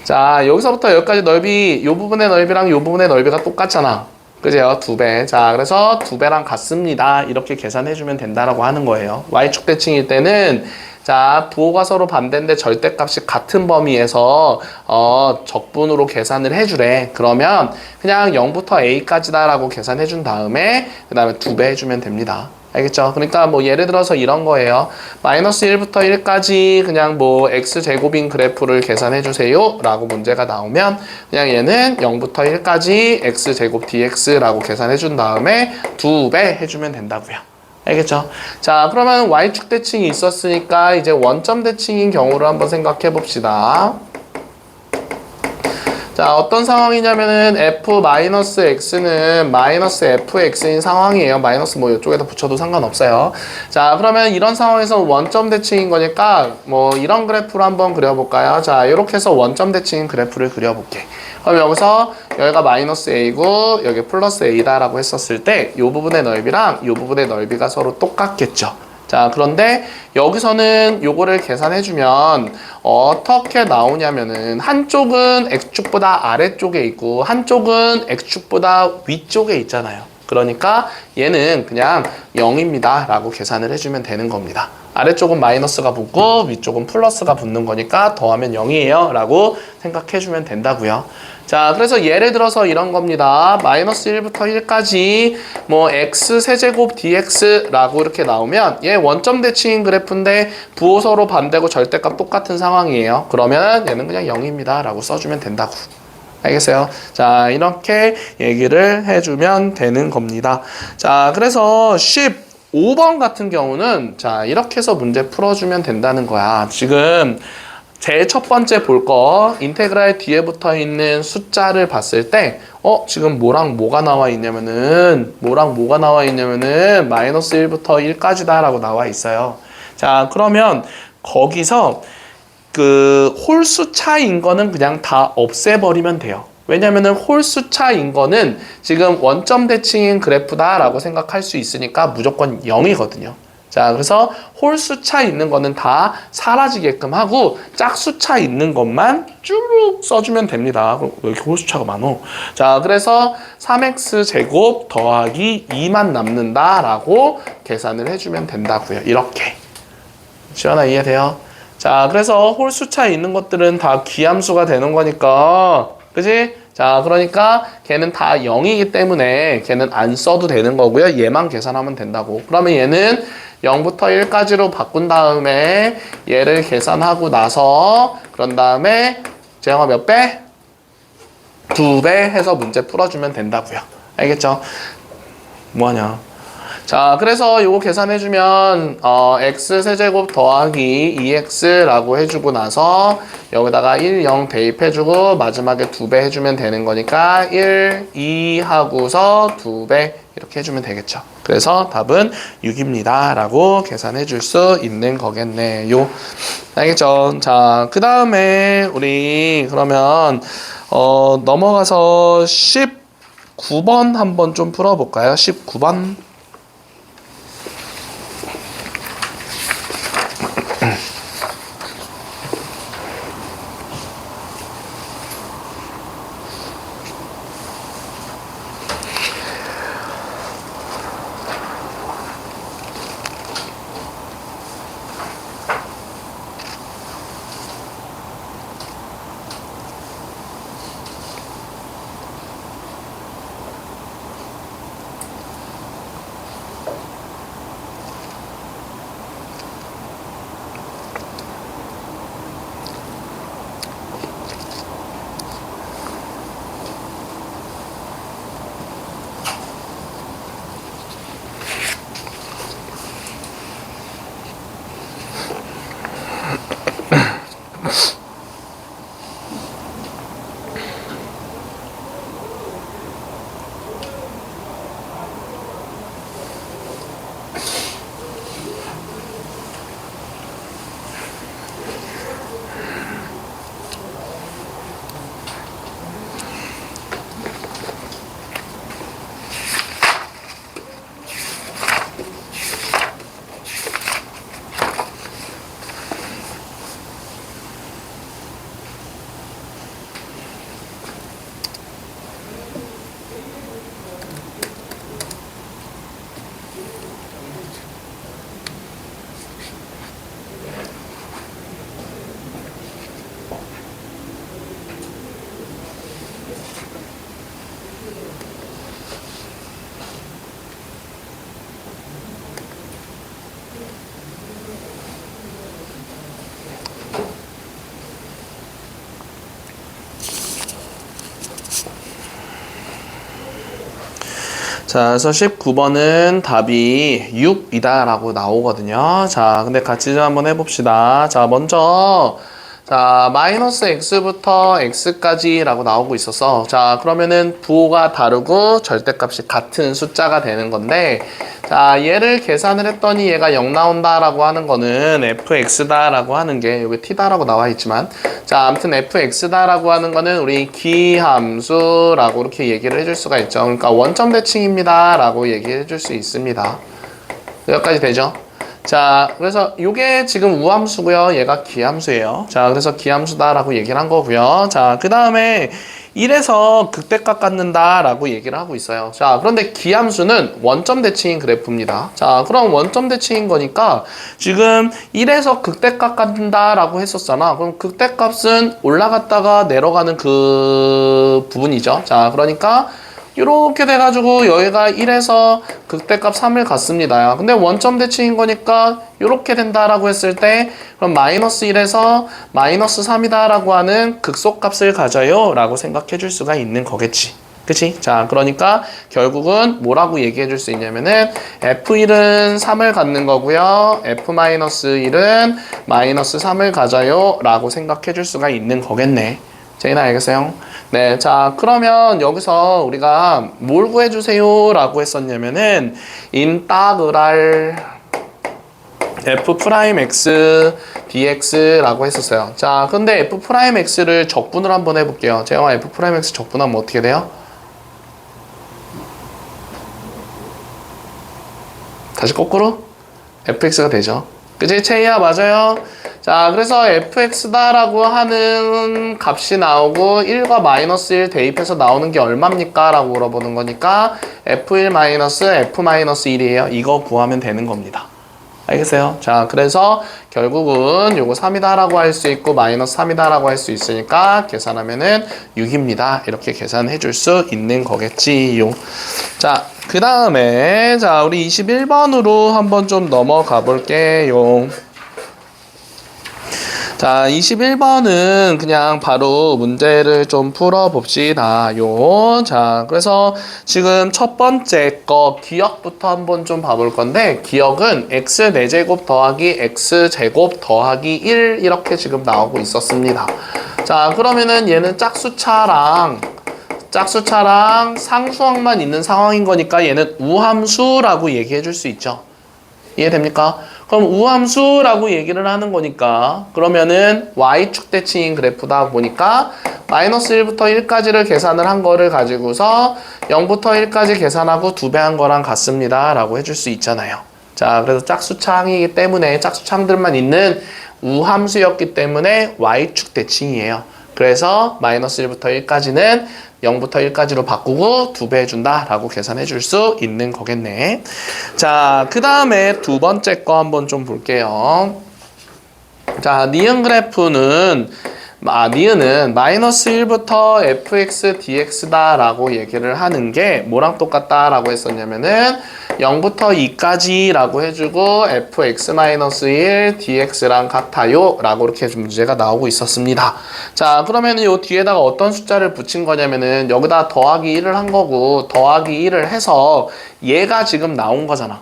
자, 여기서부터 여기까지 넓이, 요 부분의 넓이랑 요 부분의 넓이가 똑같잖아. 그죠? 2배. 자, 그래서 2배랑 같습니다. 이렇게 계산해주면 된다라고 하는 거예요. Y축 대칭일 때는, 자, 부호가 서로 반대인데 절대값이 같은 범위에서, 적분으로 계산을 해주래. 그러면 그냥 0부터 A까지다라고 계산해준 다음에, 그 다음에 2배 해주면 됩니다. 알겠죠? 그러니까 뭐 예를 들어서 이런 거예요. 마이너스 1부터 1까지 그냥 뭐 x제곱인 그래프를 계산해 주세요 라고 문제가 나오면 그냥 얘는 0부터 1까지 x제곱 dx라고 계산해 준 다음에 2배 해주면 된다고요. 알겠죠? 자, 그러면 y축 대칭이 있었으니까 이제 원점 대칭인 경우를 한번 생각해 봅시다. 자, 어떤 상황이냐면은 f-x는 마이너스 fx인 상황이에요. 마이너스 뭐 이쪽에다 붙여도 상관없어요. 자, 그러면 이런 상황에서 원점 대칭인 거니까 뭐 이런 그래프를 한번 그려볼까요? 자, 이렇게 해서 원점 대칭인 그래프를 그려볼게. 그럼 여기서 여기가 마이너스 a고 여기 플러스 a다라고 했었을 때 이 부분의 넓이랑 이 부분의 넓이가 서로 똑같겠죠. 자, 그런데 여기서는 요거를 계산해주면 어떻게 나오냐면은 한쪽은 x축보다 아래쪽에 있고 한쪽은 x축보다 위쪽에 있잖아요. 그러니까 얘는 그냥 0입니다 라고 계산을 해주면 되는 겁니다. 아래쪽은 마이너스가 붙고 위쪽은 플러스가 붙는 거니까 더하면 0이에요 라고 생각해주면 된다고요. 자, 그래서 예를 들어서 이런 겁니다. 마이너스 1부터 1까지 뭐 x 세제곱 dx라고 이렇게 나오면 얘 원점 대칭인 그래프인데 부호 서로 반대고 절대값 똑같은 상황이에요. 그러면 얘는 그냥 0입니다 라고 써주면 된다고. 알겠어요? 자, 이렇게 얘기를 해주면 되는 겁니다. 자, 그래서 15번 같은 경우는 자, 이렇게 해서 문제 풀어주면 된다는 거야. 지금 제일 첫 번째 볼 거 인테그랄 뒤에 붙어 있는 숫자를 봤을 때 지금 뭐랑 뭐가 나와 있냐면은 마이너스 1부터 1까지다 라고 나와 있어요. 자, 그러면 거기서 그 홀수 차인 거는 그냥 다 없애버리면 돼요. 왜냐면은 홀수 차인 거는 지금 원점 대칭인 그래프다 라고 생각할 수 있으니까 무조건 0이거든요. 자, 그래서 홀수 차 있는 거는 다 사라지게끔 하고 짝수 차 있는 것만 쭉 써주면 됩니다. 왜 이렇게 홀수 차가 많어? 자, 그래서 3x 제곱 더하기 2만 남는다라고 계산을 해주면 된다고요. 이렇게. 시원하 이해돼요? 자, 그래서 홀수 차 있는 것들은 다 기함수가 되는 거니까, 그지? 자, 그러니까 걔는 다 0이기 때문에 걔는 안 써도 되는 거고요. 얘만 계산하면 된다고. 그러면 얘는 0부터 1까지로 바꾼 다음에 얘를 계산하고 나서 그런 다음에 제가 몇 배? 2배 해서 문제 풀어주면 된다고요. 알겠죠? 뭐하냐? 자, 그래서 요거 계산해주면 x 세제곱 더하기 2x라고 해주고 나서 여기다가 1, 0 대입해주고 마지막에 2배 해주면 되는 거니까 1, 2 하고서 2배 이렇게 해주면 되겠죠. 그래서 답은 6입니다 라고 계산해 줄 수 있는 거겠네요. 알겠죠? 자, 그 다음에 우리 그러면 넘어가서 19번 한번 좀 풀어볼까요? 19번. 자, 그래서 19번은 답이 6이다 라고 나오거든요. 자, 근데 같이 좀 한번 해봅시다. 자, 먼저 자, 마이너스 x부터 x까지 라고 나오고 있었어. 자, 그러면은 부호가 다르고 절대값이 같은 숫자가 되는 건데, 자, 얘를 계산을 했더니 얘가 0 나온다 라고 하는 거는 fx다 라고 하는 게 여기 t다 라고 나와 있지만, 자, 아무튼 fx다 라고 하는 거는 우리 기함수라고 이렇게 얘기를 해줄 수가 있죠. 그러니까 원점 대칭입니다 라고 얘기해 줄 수 있습니다. 여기까지 되죠? 자, 그래서 이게 지금 우함수고요. 얘가 기함수예요. 자, 그래서 기함수다라고 얘기를 한 거고요. 자, 그 다음에 1에서 극대값 갖는다라고 얘기를 하고 있어요. 자, 그런데 기함수는 원점 대칭인 그래프입니다. 자, 그럼 원점 대칭인 거니까 지금 1에서 극대값 갖는다라고 했었잖아. 그럼 극대값은 올라갔다가 내려가는 그 부분이죠. 자, 그러니까 이렇게 돼가지고 여기가 1에서 극대값 3을 갖습니다. 근데 원점 대칭인 거니까 이렇게 된다라고 했을 때 그럼 마이너스 1에서 마이너스 3이다 라고 하는 극소값을 가져요 라고 생각해 줄 수가 있는 거겠지. 그치? 자, 그러니까 결국은 뭐라고 얘기해 줄 수 있냐면은 F1은 3을 갖는 거고요. F-1은 마이너스 3을 가져요 라고 생각해 줄 수가 있는 거겠네. 제이나 알겠어요? 네, 자, 그러면 여기서 우리가 뭘 구해주세요 라고 했었냐면은 인따그랄 f'x dx라고 했었어요. 자, 근데 f'x를 적분을 한번 해볼게요. 제가 f'x 적분하면 어떻게 돼요? 다시 거꾸로 fx가 되죠. 그치? 채희야, 맞아요? 자, 그래서 fx다라고 하는 값이 나오고 1과 마이너스 1 대입해서 나오는 게 얼마입니까? 라고 물어보는 거니까 f1 마이너스 f-1이에요. 이거 구하면 되는 겁니다. 알겠어요? 자, 그래서 결국은 요거 3이다 라고 할 수 있고 마이너스 3이다 라고 할 수 있으니까 계산하면은 6입니다. 이렇게 계산해 줄 수 있는 거겠지요. 자, 그 다음에 자, 우리 21번으로 한번 좀 넘어가 볼게요. 자, 21번은 그냥 바로 문제를 좀 풀어봅시다요. 자, 그래서 지금 첫 번째 거 기억부터 한번 좀 봐볼 건데, 기억은 x 4제곱 더하기 x제곱 더하기 1 이렇게 지금 나오고 있었습니다. 자, 그러면은 얘는 짝수차랑 상수항만 있는 상황인 거니까 얘는 우함수라고 얘기해 줄 수 있죠. 이해됩니까? 그럼 우함수라고 얘기를 하는 거니까 그러면은 y축 대칭인 그래프다 보니까 마이너스 1부터 1까지를 계산을 한 거를 가지고서 0부터 1까지 계산하고 2배 한 거랑 같습니다 라고 해줄 수 있잖아요. 자, 그래서 짝수창이기 때문에 짝수창들만 있는 우함수였기 때문에 y축 대칭이에요. 그래서 마이너스 1부터 1까지는 0부터 1까지로 바꾸고 2배 해준다 라고 계산해 줄 수 있는 거겠네. 자, 그 다음에 두 번째 거 한번 좀 볼게요. 자, 니은 그래프는 니은은 마이너스 1부터 fx dx다 라고 얘기를 하는 게 뭐랑 똑같다 라고 했었냐면은 0부터 2까지 라고 해주고 fx-1 dx랑 같아요 라고 이렇게 문제가 나오고 있었습니다. 자, 그러면 요 뒤에다가 어떤 숫자를 붙인 거냐면은 여기다 더하기 1을 한 거고 더하기 1을 해서 얘가 지금 나온 거잖아.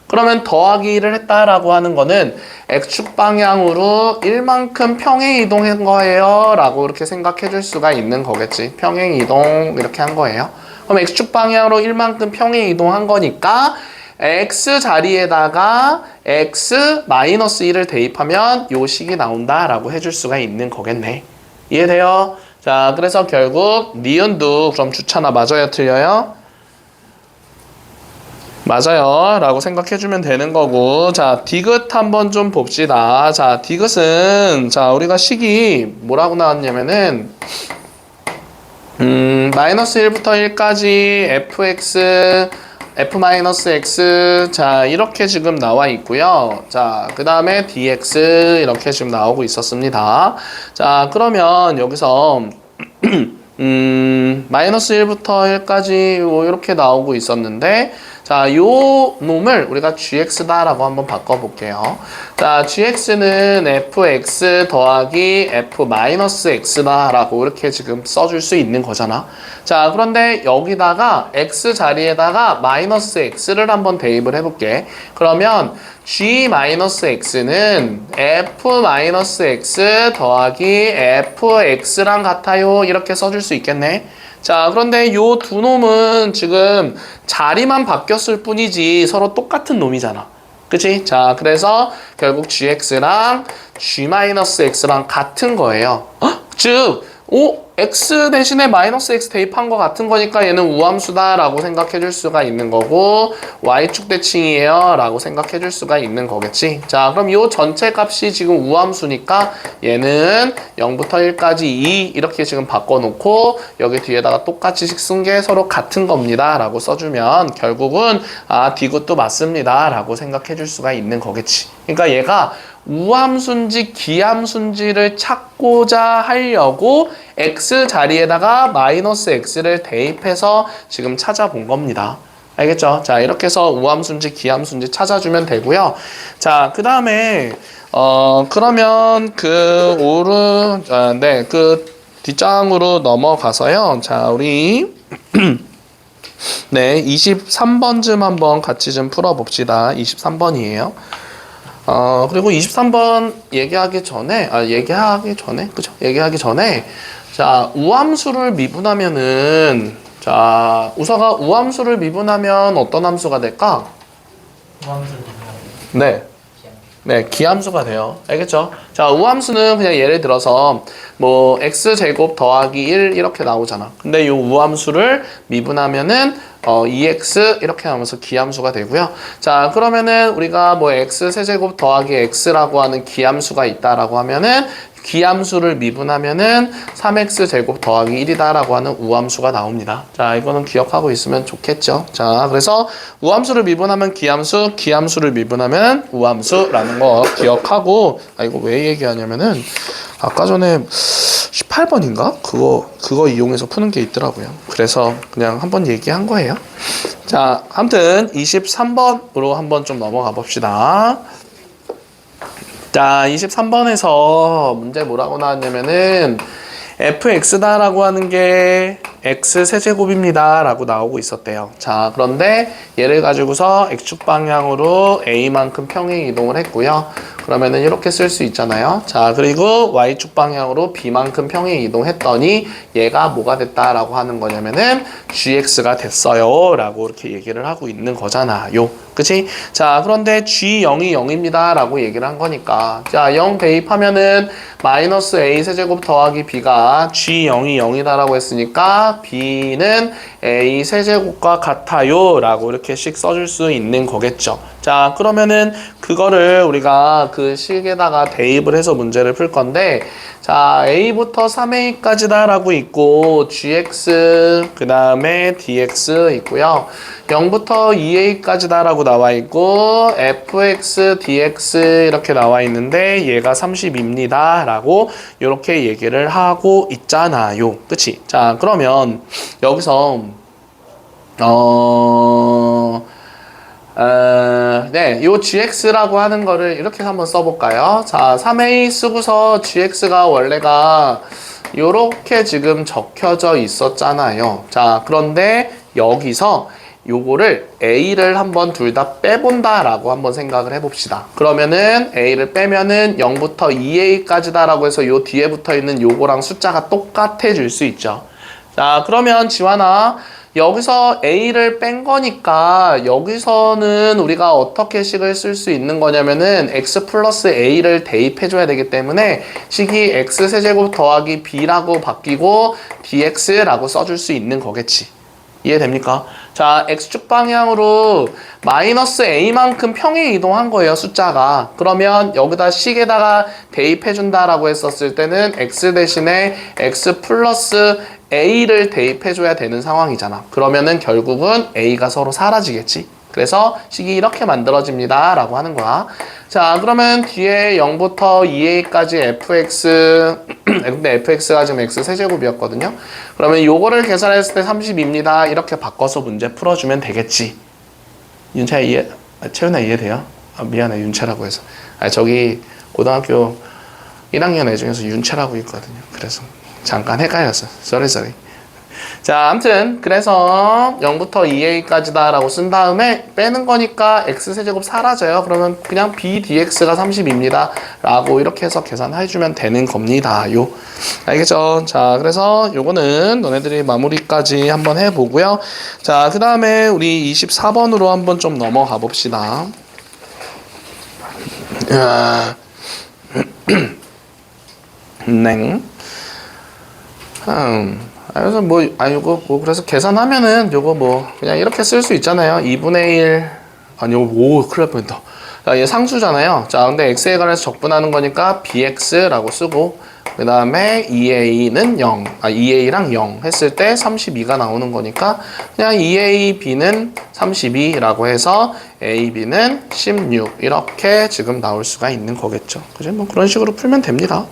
그러면 더하기 1을 했다라고 하는 거는 x축 방향으로 1만큼 평행 이동한 거예요 라고 이렇게 생각해 줄 수가 있는 거겠지. 평행 이동 이렇게 한 거예요. 그럼 x축 방향으로 1만큼 평행 이동한 거니까 x 자리에다가 x-1을 대입하면 요 식이 나온다 라고 해줄 수가 있는 거겠네. 이해돼요? 자, 그래서 결국 니은도 그럼 주차나 맞아요 틀려요? 맞아요 라고 생각해주면 되는 거고. 자, 디귿 한번 좀 봅시다. 자, 디귿은 자, 우리가 식이 뭐라고 나왔냐면은 마이너스 1부터 1까지 fx f-x 자, 이렇게 지금 나와 있고요. 자, 그 다음에 dx 이렇게 지금 나오고 있었습니다. 자, 그러면 여기서 마이너스 1부터 1까지 뭐 이렇게 나오고 있었는데, 자, 요 놈을 우리가 gx다라고 한번 바꿔볼게요. 자, gx는 fx 더하기 f-x다라고 이렇게 지금 써줄 수 있는 거잖아. 자, 그런데 여기다가 x 자리에다가 마이너스 x를 한번 대입을 해볼게. 그러면 g-x는 f-x 더하기 fx랑 같아요. 이렇게 써줄 수 있겠네. 자, 그런데 요 두 놈은 지금 자리만 바뀌었을 뿐이지 서로 똑같은 놈이잖아. 그치? 자, 그래서 결국 gx랑 g-x랑 같은 거예요. 즉, x 대신에 마이너스 x 대입한 거 같은 거니까 얘는 우함수다 라고 생각해 줄 수가 있는 거고 y축 대칭이에요 라고 생각해 줄 수가 있는 거겠지. 자, 그럼 요 전체 값이 지금 우함수니까 얘는 0부터 1까지 2 이렇게 지금 바꿔놓고 여기 뒤에다가 똑같이 쓴 게 서로 같은 겁니다 라고 써주면 결국은 D굿도 맞습니다 라고 생각해 줄 수가 있는 거겠지. 그러니까 얘가 우함수인지 기함수인지를 찾고자 하려고 x 자리에다가 마이너스 x를 대입해서 지금 찾아본 겁니다. 알겠죠? 자, 이렇게 해서 우함수인지 기함수인지 찾아주면 되고요. 자, 그 다음에 그러면 그 뒷장으로 넘어가서요. 자, 우리 네, 23번쯤 한번 같이 좀 풀어봅시다. 23번이에요. 그리고 23번 얘기하기 전에, 그죠? 얘기하기 전에, 자, 우함수를 미분하면은, 자, 우서가 우함수를 미분하면 어떤 함수가 될까? 우함수를 미분하면 네. 네, 기함수가 돼요. 알겠죠? 자, 우함수는 그냥 예를 들어서 뭐 x제곱 더하기 1 이렇게 나오잖아. 근데 이 우함수를 미분하면은 2x 이렇게 나오면서 기함수가 되고요. 자, 그러면은 우리가 뭐 x 세제곱 더하기 x라고 하는 기함수가 있다라고 하면은 기함수를 미분하면은 3x 제곱 더하기 1이다라고 하는 우함수가 나옵니다. 자, 이거는 기억하고 있으면 좋겠죠. 자, 그래서 우함수를 미분하면 기함수, 기함수를 미분하면 우함수라는 거 기억하고, 이거 왜 얘기하냐면은 아까 전에 18번인가? 그거 이용해서 푸는 게 있더라고요. 그래서 그냥 한번 얘기한 거예요. 자, 아무튼 23번으로 한번 좀 넘어가 봅시다. 자, 23번에서 문제 뭐라고 나왔냐면은 fx다라고 하는 게 x 세제곱입니다 라고 나오고 있었대요. 자, 그런데 얘를 가지고서 x축 방향으로 a만큼 평행 이동을 했고요. 그러면은 이렇게 쓸 수 있잖아요. 자, 그리고 y축 방향으로 b만큼 평행 이동했더니 얘가 뭐가 됐다라고 하는 거냐면은 gx가 됐어요 라고 이렇게 얘기를 하고 있는 거잖아요. 그치? 자, 그런데 g0이 0입니다 라고 얘기를 한 거니까, 자, 0 대입하면은 마이너스 a 세제곱 더하기 b가 g0이 0이다 라고 했으니까 b는 a 세제곱과 같아요 라고 이렇게씩 써줄 수 있는 거겠죠. 자, 그러면은 그거를 우리가 그 식에다가 대입을 해서 문제를 풀 건데, 자, a부터 3a까지다 라고 있고 gx 그 다음에 dx 있고요. 0부터 2a까지다 라고 나와 있고 fx dx 이렇게 나와 있는데 얘가 30입니다 라고 이렇게 얘기를 하고 있잖아요. 그치? 자, 그러면 여기서 네, 요 gx라고 하는 거를 이렇게 한번 써볼까요? 자, 3a 쓰고서 gx가 원래가 요렇게 지금 적혀져 있었잖아요. 자, 그런데 여기서 요거를 a를 한번 둘 다 빼본다 라고 한번 생각을 해봅시다. 그러면은 a를 빼면은 0부터 2a까지다 라고 해서 요 뒤에 붙어 있는 요거랑 숫자가 똑같아질 수 있죠. 자, 그러면 지환아, 여기서 a를 뺀 거니까 여기서는 우리가 어떻게 식을 쓸 수 있는 거냐면은 x 플러스 a를 대입해줘야 되기 때문에 식이 x 세제곱 더하기 b라고 바뀌고 dx라고 써줄 수 있는 거겠지. 이해됩니까? 자, x축 방향으로 마이너스 a만큼 평행 이동한 거예요, 숫자가. 그러면 여기다 식에다가 대입해준다라고 했었을 때는 x 대신에 x 플러스 a를 대입해줘야 되는 상황이잖아. 그러면은 결국은 a가 서로 사라지겠지. 그래서 식이 이렇게 만들어집니다 라고 하는 거야. 자, 그러면 뒤에 0부터 2a까지 fx 근데 fx가 지금 x 세제곱이었거든요. 그러면 요거를 계산했을 때 30입니다 이렇게 바꿔서 문제 풀어주면 되겠지. 윤채 이해, 채윤아 이해돼요? 아, 미안해, 윤채라고 해서. 아, 저기 고등학교 1학년 애 중에서 윤채라고 있거든요. 그래서 잠깐 헷갈렸어. 쏘리. 자, 아무튼 그래서 0부터 2a까지다 라고 쓴 다음에 빼는 거니까 x세제곱 사라져요. 그러면 그냥 bdx가 30입니다 라고 이렇게 해서 계산해주면 되는 겁니다. 요. 알겠죠? 자, 그래서 요거는 너네들이 마무리까지 한번 해보고요. 자, 그 다음에 우리 24번으로 한번 좀 넘어가 봅시다. 네. 그래서 요거 그래서 계산하면은 요거 그냥 이렇게 쓸 수 있잖아요. 2분의 1 아니 오 큰일 날 뻔했다. 자, 얘 상수잖아요. 자, 근데 x에 관해서 적분하는 거니까 bx라고 쓰고 그 다음에 2a는 0, 2a랑 0 했을 때 32가 나오는 거니까 그냥 2ab는 32라고 해서 ab는 16 이렇게 지금 나올 수가 있는 거겠죠. 그죠? 그런 식으로 풀면 됩니다.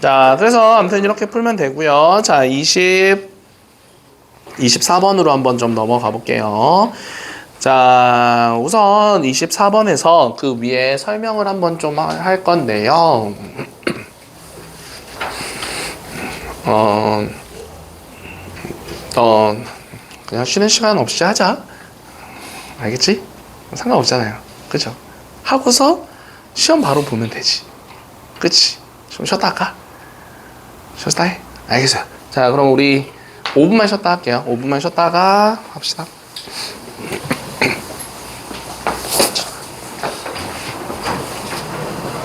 자, 그래서 아무튼 이렇게 풀면 되고요. 자, 24번으로 한번 좀 넘어가 볼게요. 자, 우선 24번에서 그 위에 설명을 한번 좀 할 건데요. 그냥 쉬는 시간 없이 하자. 알겠지? 상관없잖아요. 그죠? 하고서 시험 바로 보면 되지. 그치? 좀 쉬었다 할까? 쉬었다 해? 알겠어요. 자, 그럼 우리 5분만 쉬었다 할게요. 5분만 쉬었다가 합시다.